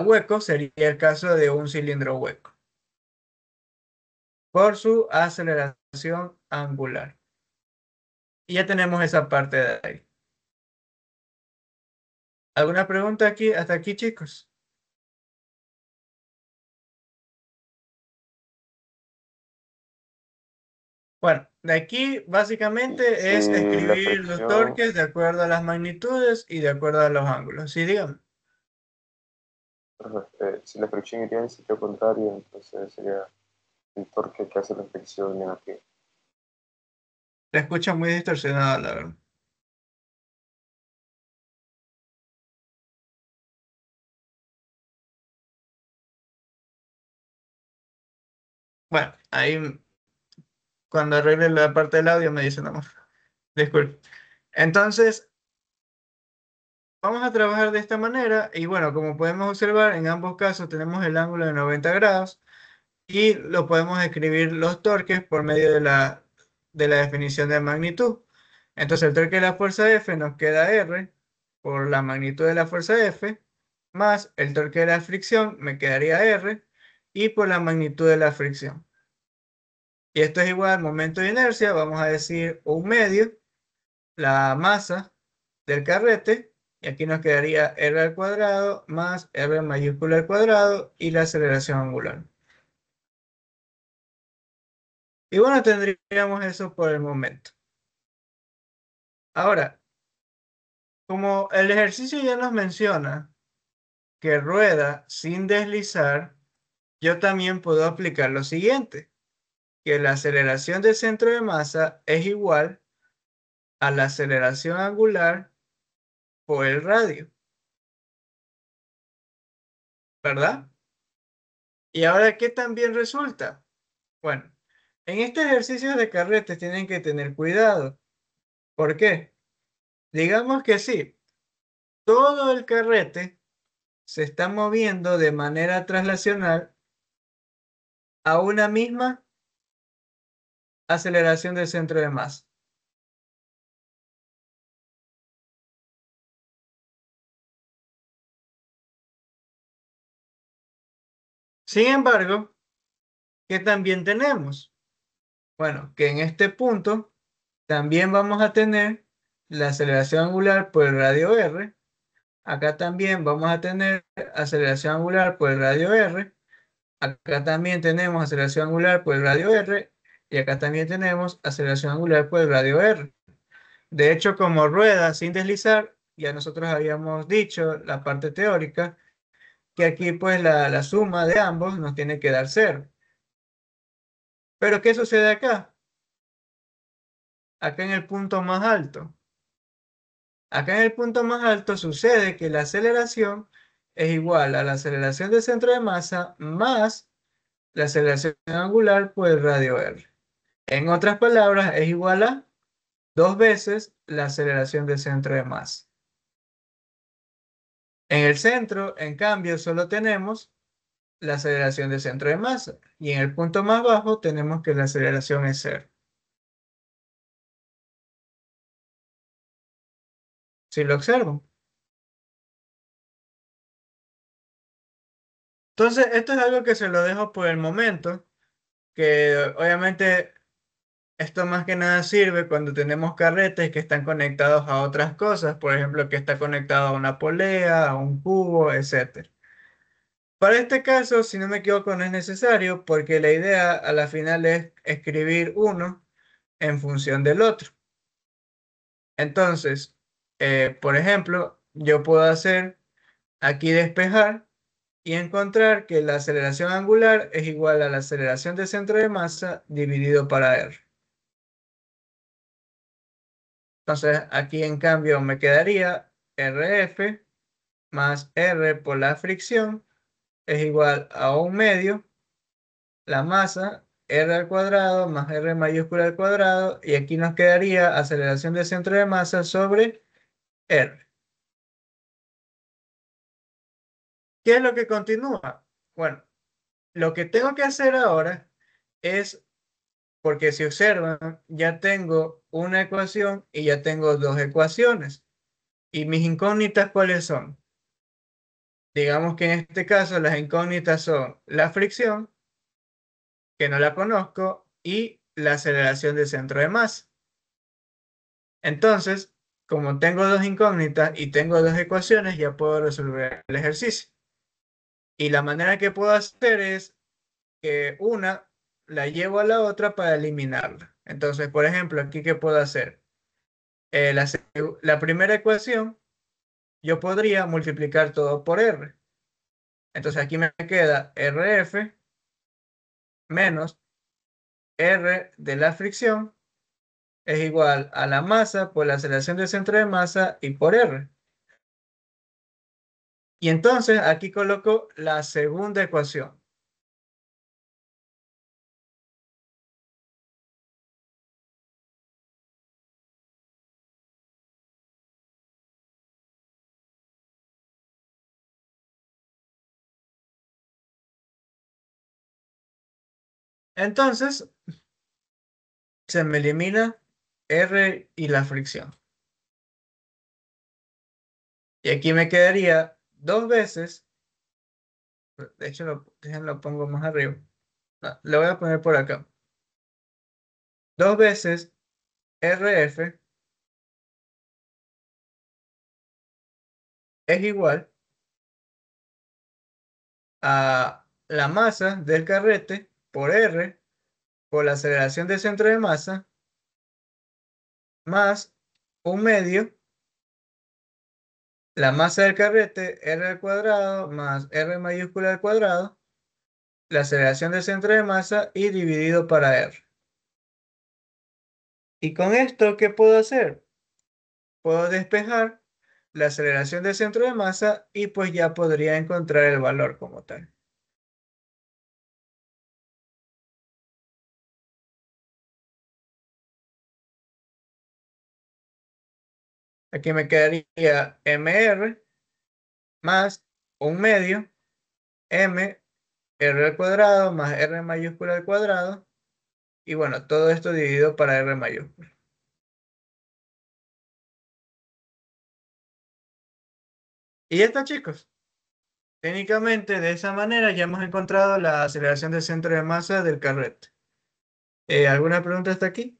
hueco, sería el caso de un cilindro hueco, por su aceleración angular. Y ya tenemos esa parte de ahí. ¿Alguna pregunta aquí, hasta aquí, chicos? Bueno, de aquí básicamente es Si la escribir los fricción, torques de acuerdo a las magnitudes y de acuerdo a los ángulos. Sí, dígame. si la fricción iría en sitio contrario, entonces sería el torque que hace la fricción negativo. Te escucha muy distorsionado, la verdad. Bueno, ahí cuando arregle la parte del audio me dice nomás. Disculpe. Entonces, vamos a trabajar de esta manera y bueno, como podemos observar, en ambos casos tenemos el ángulo de 90 grados y lo podemos escribir los torques por medio de la definición de magnitud. Entonces, el torque de la fuerza F nos queda R por la magnitud de la fuerza F, más el torque de la fricción me quedaría R y por la magnitud de la fricción. Y esto es igual al momento de inercia, vamos a decir un medio, la masa del carrete, y aquí nos quedaría R al cuadrado más R mayúscula al cuadrado y la aceleración angular. Y bueno, tendríamos eso por el momento. Ahora, como el ejercicio ya nos menciona que rueda sin deslizar, yo también puedo aplicar lo siguiente, que la aceleración del centro de masa es igual a la aceleración angular por el radio, ¿verdad? Y ahora, ¿qué también resulta? Bueno, en este ejercicio de carretes tienen que tener cuidado. ¿Por qué? Digamos que sí, todo el carrete se está moviendo de manera traslacional a una misma aceleración del centro de masa. Sin embargo, ¿qué también tenemos? Bueno, que en este punto también vamos a tener la aceleración angular por el radio R. Acá también vamos a tener aceleración angular por el radio R. Acá también tenemos aceleración angular por el radio R. Y acá también tenemos aceleración angular por el radio R. De hecho, como rueda sin deslizar, ya nosotros habíamos dicho la parte teórica, que aquí pues la suma de ambos nos tiene que dar cero. Pero ¿qué sucede acá? Acá en el punto más alto. Acá en el punto más alto sucede que la aceleración es igual a la aceleración del centro de masa más la aceleración angular por el radio R. En otras palabras, es igual a dos veces la aceleración del centro de masa. En el centro, en cambio, solo tenemos la aceleración del centro de masa. Y en el punto más bajo tenemos que la aceleración es cero. Si lo observan. Entonces, esto es algo que se lo dejo por el momento, que obviamente esto más que nada sirve cuando tenemos carretes que están conectados a otras cosas, por ejemplo, que está conectado a una polea, a un cubo, etcétera. Para este caso, si no me equivoco, no es necesario porque la idea a la final es escribir uno en función del otro. Entonces, por ejemplo, yo puedo hacer aquí despejar y encontrar que la aceleración angular es igual a la aceleración de centro de masa dividido para r. Entonces, aquí en cambio me quedaría RF más R por la fricción es igual a 1/2 la masa R al cuadrado más R mayúscula al cuadrado, y aquí nos quedaría aceleración de centro de masa sobre R. ¿Qué es lo que continúa? Bueno, lo que tengo que hacer ahora es, porque si observan, ya tengo una ecuación y ya tengo dos ecuaciones. ¿Y mis incógnitas cuáles son? Digamos que en este caso las incógnitas son la fricción, que no la conozco, y la aceleración del centro de masa. Entonces, como tengo dos incógnitas y tengo dos ecuaciones, ya puedo resolver el ejercicio. Y la manera que puedo hacer es que una la llevo a la otra para eliminarla. Entonces, por ejemplo, aquí, ¿qué puedo hacer? La primera ecuación, yo podría multiplicar todo por R. Entonces, aquí me queda RF menos R de la fricción es igual a la masa por la aceleración del centro de masa y por R. Y entonces aquí coloco la segunda ecuación. Entonces se me elimina R y la fricción. Y aquí me quedaría dos veces, de hecho lo pongo más arriba. No, lo voy a poner por acá. Dos veces RF es igual a la masa del carrete por R por la aceleración del centro de masa más 1/2 la masa del carrete R al cuadrado más R mayúscula al cuadrado, la aceleración del centro de masa y dividido para R. Y con esto, ¿qué puedo hacer? Puedo despejar la aceleración del centro de masa y pues ya podría encontrar el valor como tal. Aquí me quedaría mr más 1/2 m r al cuadrado más r mayúscula al cuadrado, y bueno, todo esto dividido para r mayúscula. Y ya está, chicos. Técnicamente, de esa manera ya hemos encontrado la aceleración del centro de masa del carrete. ¿Alguna pregunta hasta aquí?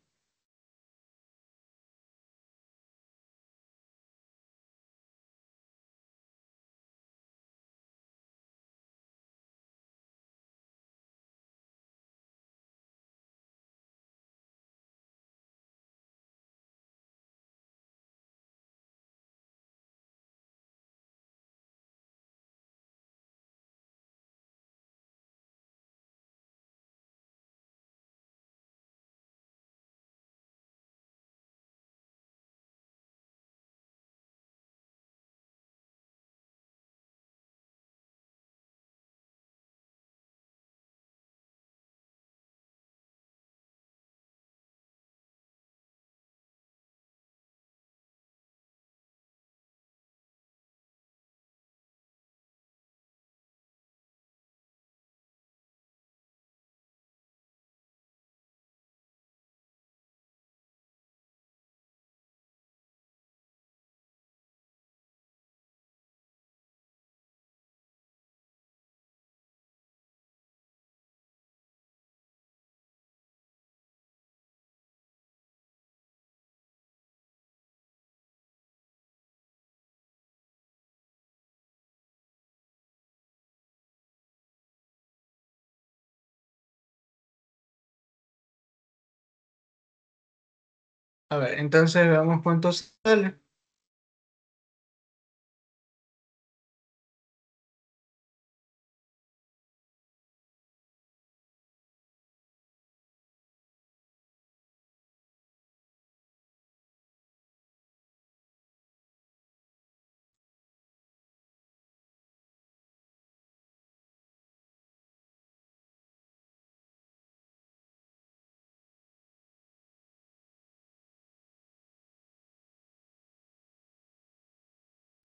A ver, entonces veamos cuánto sale.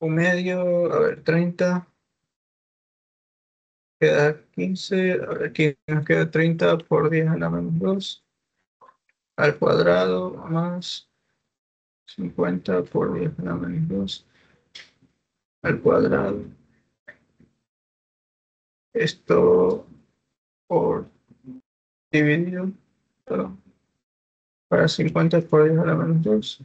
Un medio, a ver, 30 queda 15. A ver, aquí nos queda 30 por 10 a la menos 2 al cuadrado más 50 por 10 a la menos 2 al cuadrado. Esto por dividido todo, para 50 por 10 a la menos 2.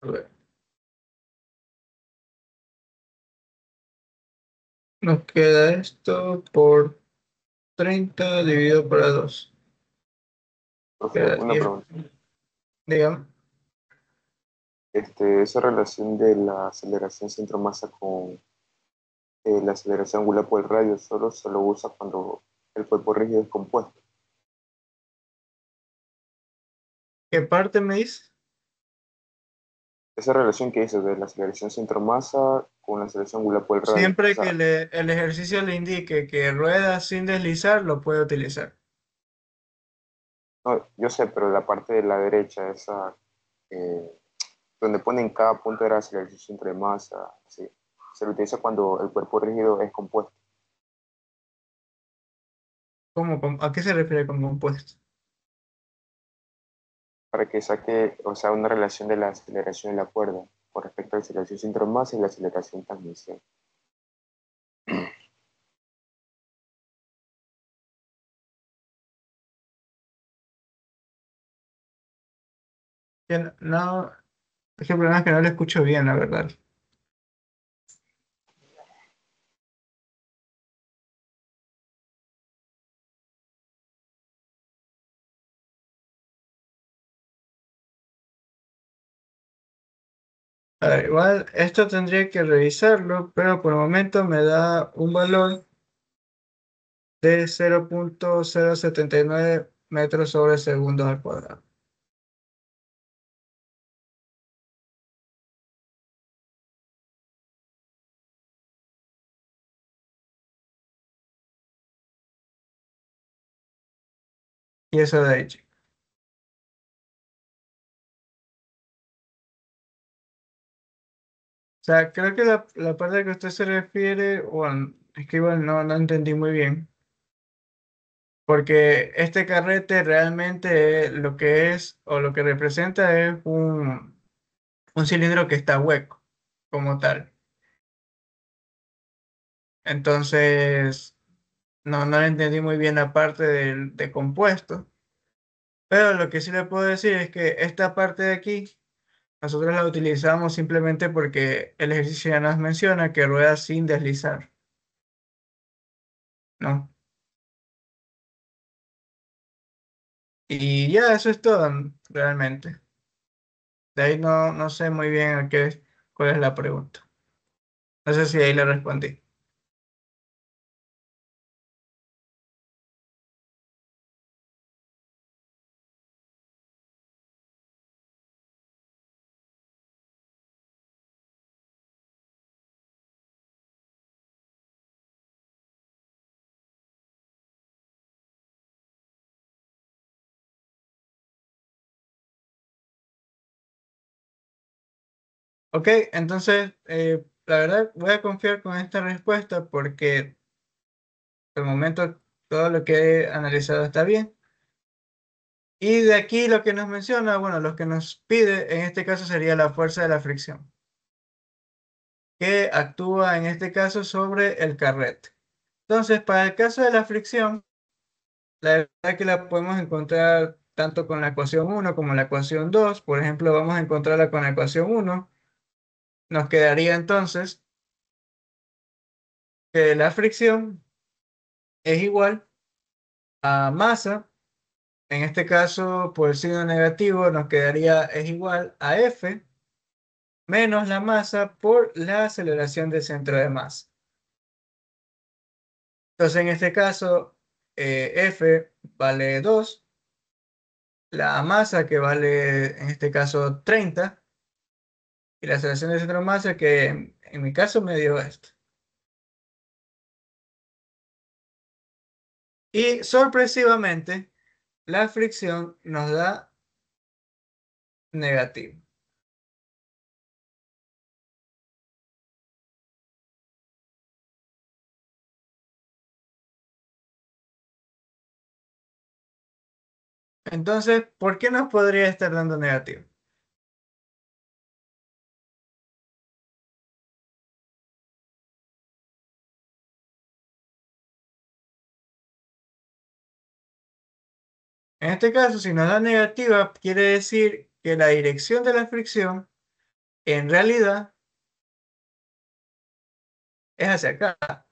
A ver, nos queda esto por 30 dividido por 2. Profe, Queda una 10, pregunta. digamos. Esa relación de la aceleración centro-masa con la aceleración angular por el radio solo se lo usa cuando el cuerpo rígido es compuesto. ¿Qué parte me dice? Esa relación que dice de la aceleración centro-masa con la aceleración angular por el radio. O Siempre que sea, el ejercicio le indique que rueda sin deslizar, lo puede utilizar. no, yo sé, pero la parte de la derecha, esa eh, donde ponen cada punto de la aceleración centro de masa, sí, se lo utiliza cuando el cuerpo rígido es compuesto, ¿A qué se refiere con compuesto? para que saque, o sea, una relación de la aceleración de la cuerda con respecto a la aceleración centro de masa y la aceleración tangencial. Que no, es que el problema es que no lo escucho bien, la verdad. A ver, igual esto tendría que revisarlo, pero por el momento me da un valor de 0,079 metros sobre segundos al cuadrado. Y eso de ahí, chico. O sea, creo que la parte a que usted se refiere, bueno, es que igual no entendí muy bien. Porque este carrete realmente lo que es o lo que representa es un cilindro que está hueco como tal. Entonces, no le entendí muy bien la parte de compuesto. Pero lo que sí le puedo decir es que esta parte de aquí, nosotros la utilizamos simplemente porque el ejercicio ya nos menciona que rueda sin deslizar, ¿no? Y ya eso es todo, realmente. De ahí no sé muy bien cuál es la pregunta. No sé si ahí le respondí. Ok, entonces, la verdad voy a confiar con esta respuesta porque de momento todo lo que he analizado está bien. Y de aquí lo que nos menciona, bueno, lo que nos pide en este caso sería la fuerza de la fricción, que actúa en este caso sobre el carrete. Entonces, para el caso de la fricción, la verdad que la podemos encontrar tanto con la ecuación uno como la ecuación 2. Por ejemplo, vamos a encontrarla con la ecuación uno. Nos quedaría entonces que la fricción es igual a masa. En este caso, por el signo negativo, nos quedaría es igual a F menos la masa por la aceleración del centro de masa. Entonces, en este caso, F vale 2, la masa que vale, en este caso, 30, y la aceleración del centro de masa que en mi caso me dio esto. Y sorpresivamente, la fricción nos da negativo. Entonces, ¿por qué nos podría estar dando negativo? En este caso, si nos da negativa, quiere decir que la dirección de la fricción en realidad es hacia acá.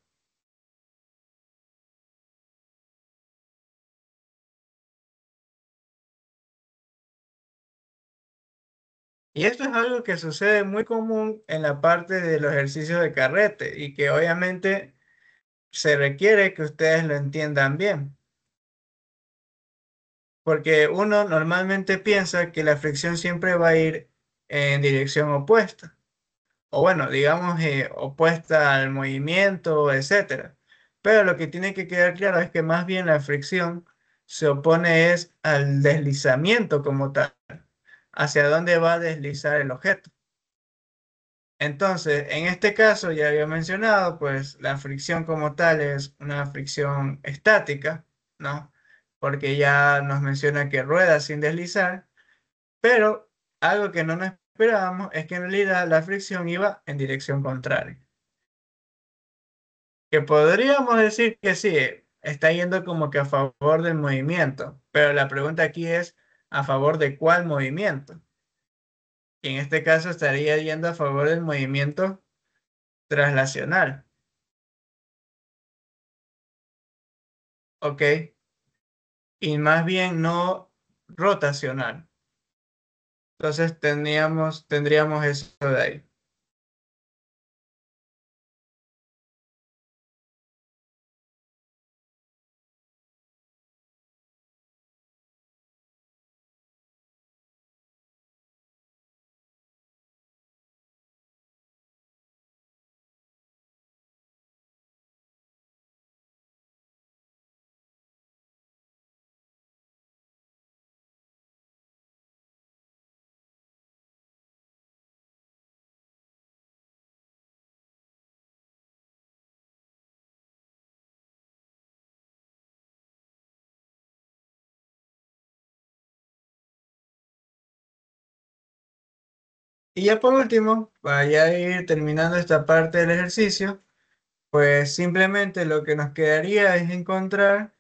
Y esto es algo que sucede muy común en la parte de los ejercicios de carrete y que obviamente se requiere que ustedes lo entiendan bien. Porque uno normalmente piensa que la fricción siempre va a ir en dirección opuesta. O bueno, digamos, opuesta al movimiento, etcétera. Pero lo que tiene que quedar claro es que más bien la fricción se opone es al deslizamiento como tal, hacia dónde va a deslizar el objeto. Entonces, en este caso, ya había mencionado, pues la fricción como tal es una fricción estática, ¿no? Porque ya nos menciona que rueda sin deslizar, pero algo que no nos esperábamos es que en realidad la fricción iba en dirección contraria. Que podríamos decir que sí, está yendo como que a favor del movimiento, pero la pregunta aquí es, ¿a favor de cuál movimiento? Y en este caso estaría yendo a favor del movimiento traslacional, ¿ok? Y más bien no rotacional. Entonces tendríamos eso de ahí. Y ya por último, para ya ir terminando esta parte del ejercicio, pues simplemente lo que nos quedaría es encontrar,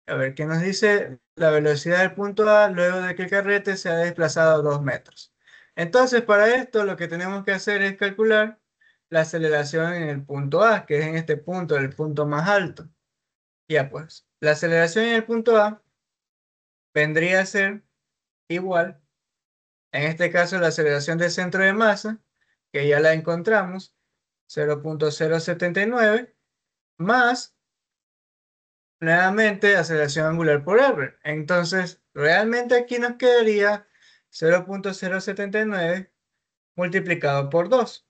a ver, ¿qué nos dice la velocidad del punto A luego de que el carrete se ha desplazado 2 metros? Entonces, para esto lo que tenemos que hacer es calcular la aceleración en el punto A, que es en este punto, el punto más alto. Ya pues, la aceleración en el punto A vendría a ser igual, en este caso la aceleración del centro de masa, que ya la encontramos, 0,079, más nuevamente aceleración angular por R. Entonces, realmente aquí nos quedaría 0,079 multiplicado por 2.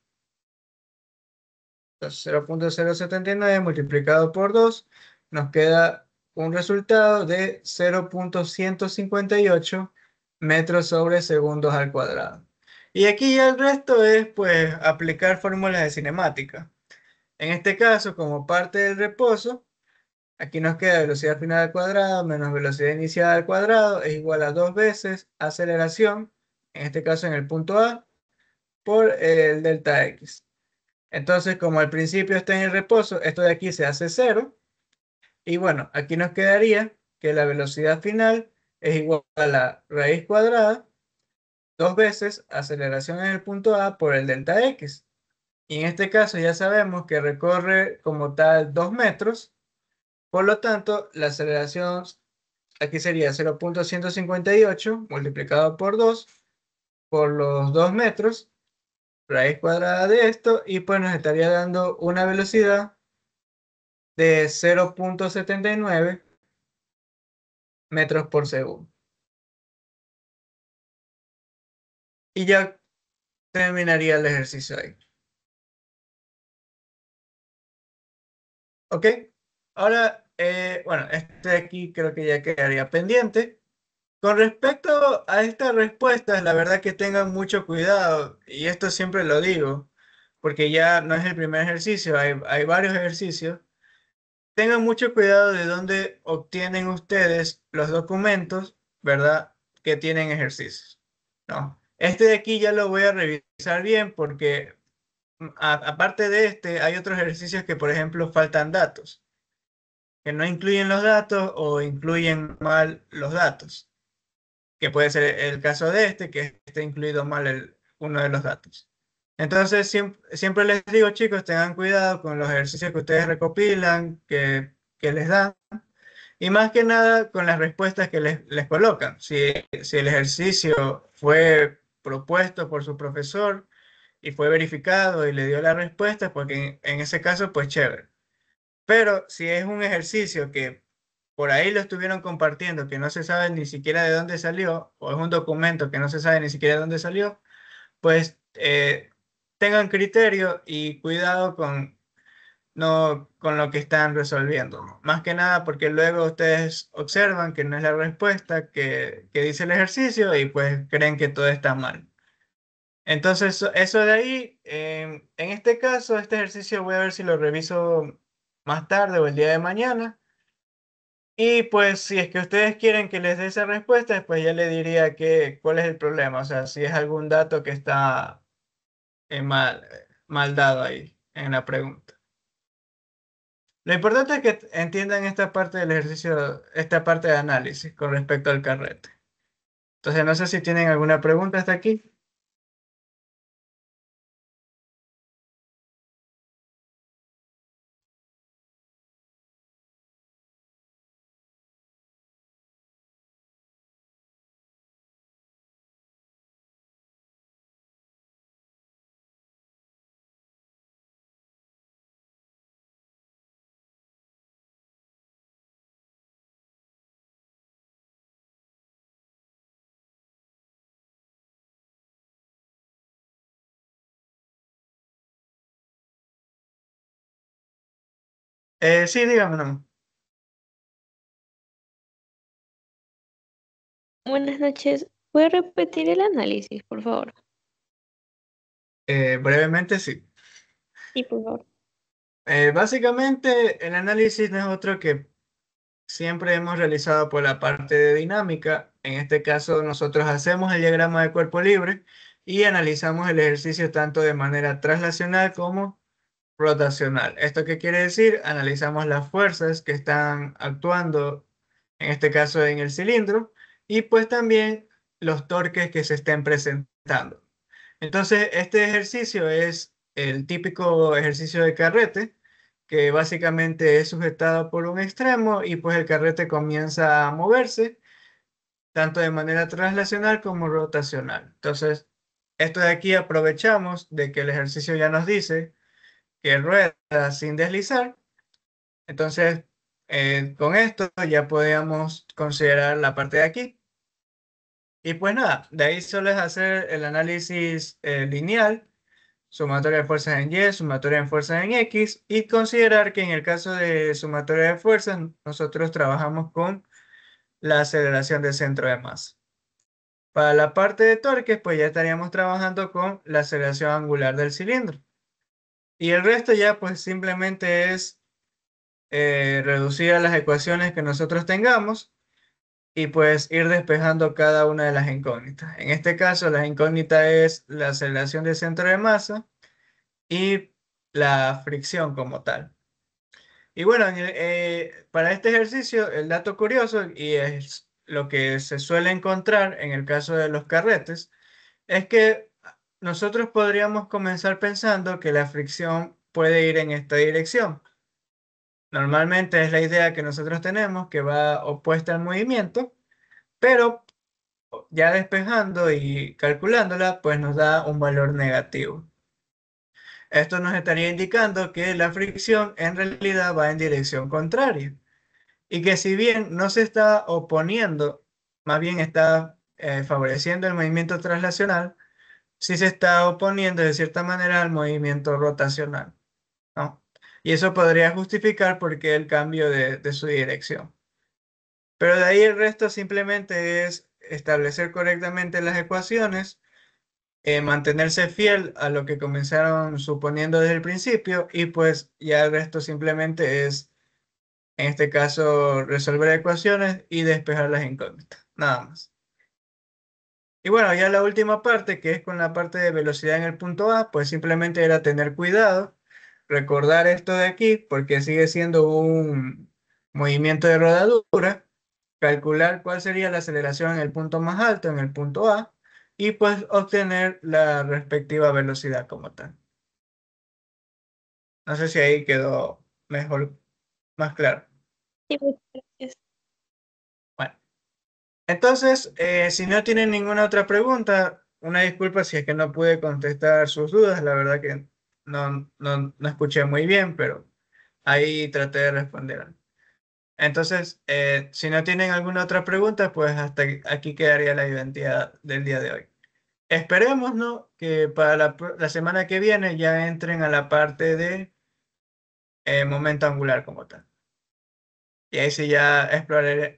Entonces, 0,079 multiplicado por 2 nos queda un resultado de 0,158 metros sobre segundos al cuadrado. Y aquí ya el resto es pues aplicar fórmulas de cinemática. En este caso, como parte del reposo, aquí nos queda velocidad final al cuadrado menos velocidad inicial al cuadrado es igual a 2 veces aceleración, en este caso en el punto A, por el delta X. Entonces, como al principio está en el reposo, esto de aquí se hace cero. Y bueno, aquí nos quedaría que la velocidad final es igual a la raíz cuadrada, 2 veces aceleración en el punto A por el delta X. Y en este caso ya sabemos que recorre como tal 2 metros. Por lo tanto, la aceleración aquí sería 0,158 multiplicado por 2 por los 2 metros, raíz cuadrada de esto, y pues nos estaría dando una velocidad de 0,79 metros por segundo. Y ya terminaría el ejercicio ahí. ¿Ok? Ahora, bueno, este de aquí creo que ya quedaría pendiente. Con respecto a estas respuestas, la verdad que tengan mucho cuidado, y esto siempre lo digo, porque ya no es el primer ejercicio, hay varios ejercicios. Tengan mucho cuidado de dónde obtienen ustedes los documentos, ¿verdad? Que tienen ejercicios. No. Este de aquí ya lo voy a revisar bien porque aparte de este, hay otros ejercicios que, por ejemplo, faltan datos, que no incluyen los datos o incluyen mal los datos, que puede ser el caso de este, que esté incluido mal uno de los datos. Entonces, siempre les digo, chicos, tengan cuidado con los ejercicios que ustedes recopilan, que les dan, y más que nada con las respuestas que les colocan. Si el ejercicio fue propuesto por su profesor y fue verificado y le dio la respuesta, porque en ese caso, pues chévere. Pero si es un ejercicio que por ahí lo estuvieron compartiendo, que no se sabe ni siquiera de dónde salió, o es un documento que no se sabe ni siquiera de dónde salió, pues tengan criterio y cuidado con, no, con lo que están resolviendo, ¿no? Más que nada porque luego ustedes observan que no es la respuesta que dice el ejercicio y pues creen que todo está mal. Entonces, eso de ahí, en este caso, este ejercicio voy a ver si lo reviso más tarde o el día de mañana. Y pues si es que ustedes quieren que les dé esa respuesta, pues ya le diría que cuál es el problema. O sea, si es algún dato que está mal dado ahí en la pregunta. Lo importante es que entiendan esta parte del ejercicio, esta parte de análisis con respecto al carrete. Entonces, no sé si tienen alguna pregunta hasta aquí. Sí, dígame, no. Buenas noches. ¿Puede repetir el análisis, por favor? Brevemente, sí. Sí, por favor. Básicamente, el análisis no es otro que siempre hemos realizado por la parte de dinámica. En este caso, nosotros hacemos el diagrama de cuerpo libre y analizamos el ejercicio tanto de manera traslacional como rotacional. ¿Esto qué quiere decir? Analizamos las fuerzas que están actuando, en este caso en el cilindro, y pues también los torques que se estén presentando. Entonces, este ejercicio es el típico ejercicio de carrete, que básicamente es sujetado por un extremo y pues el carrete comienza a moverse, tanto de manera traslacional como rotacional. Entonces, esto de aquí aprovechamos de que el ejercicio ya nos dice que rueda sin deslizar. Entonces, con esto ya podríamos considerar la parte de aquí. Y pues nada, de ahí solo es hacer el análisis lineal, sumatoria de fuerzas en Y, sumatoria de fuerzas en X, y considerar que en el caso de sumatoria de fuerzas, nosotros trabajamos con la aceleración del centro de masa. Para la parte de torques, pues ya estaríamos trabajando con la aceleración angular del cilindro. Y el resto ya pues simplemente es reducir a las ecuaciones que nosotros tengamos y pues ir despejando cada una de las incógnitas. En este caso, la incógnita es la aceleración del centro de masa y la fricción como tal. Y bueno, para este ejercicio, el dato curioso, y es lo que se suele encontrar en el caso de los carretes, es que nosotros podríamos comenzar pensando que la fricción puede ir en esta dirección. Normalmente es la idea que nosotros tenemos que va opuesta al movimiento, pero ya despejando y calculándola, pues nos da un valor negativo. Esto nos estaría indicando que la fricción en realidad va en dirección contraria y que si bien no se está oponiendo, más bien está favoreciendo el movimiento traslacional, sí se está oponiendo de cierta manera al movimiento rotacional, ¿no? Y eso podría justificar por qué el cambio de su dirección. Pero de ahí el resto simplemente es establecer correctamente las ecuaciones, mantenerse fiel a lo que comenzaron suponiendo desde el principio y pues ya el resto simplemente es, en este caso, resolver ecuaciones y despejar las incógnitas, nada más. Y bueno, ya la última parte, que es con la parte de velocidad en el punto A, pues simplemente era tener cuidado, recordar esto de aquí, porque sigue siendo un movimiento de rodadura, calcular cuál sería la aceleración en el punto más alto, en el punto A, y pues obtener la respectiva velocidad como tal. No sé si ahí quedó mejor, más claro. Sí, muchas gracias. Bueno, entonces, si no tienen ninguna otra pregunta, una disculpa si es que no pude contestar sus dudas, la verdad que no escuché muy bien, pero ahí traté de responder. Entonces, si no tienen alguna otra pregunta, pues hasta aquí quedaría la identidad del día de hoy. Esperemos, ¿no? Que para la semana que viene ya entren a la parte de momento angular como tal. Y ahí sí ya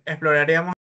exploraríamos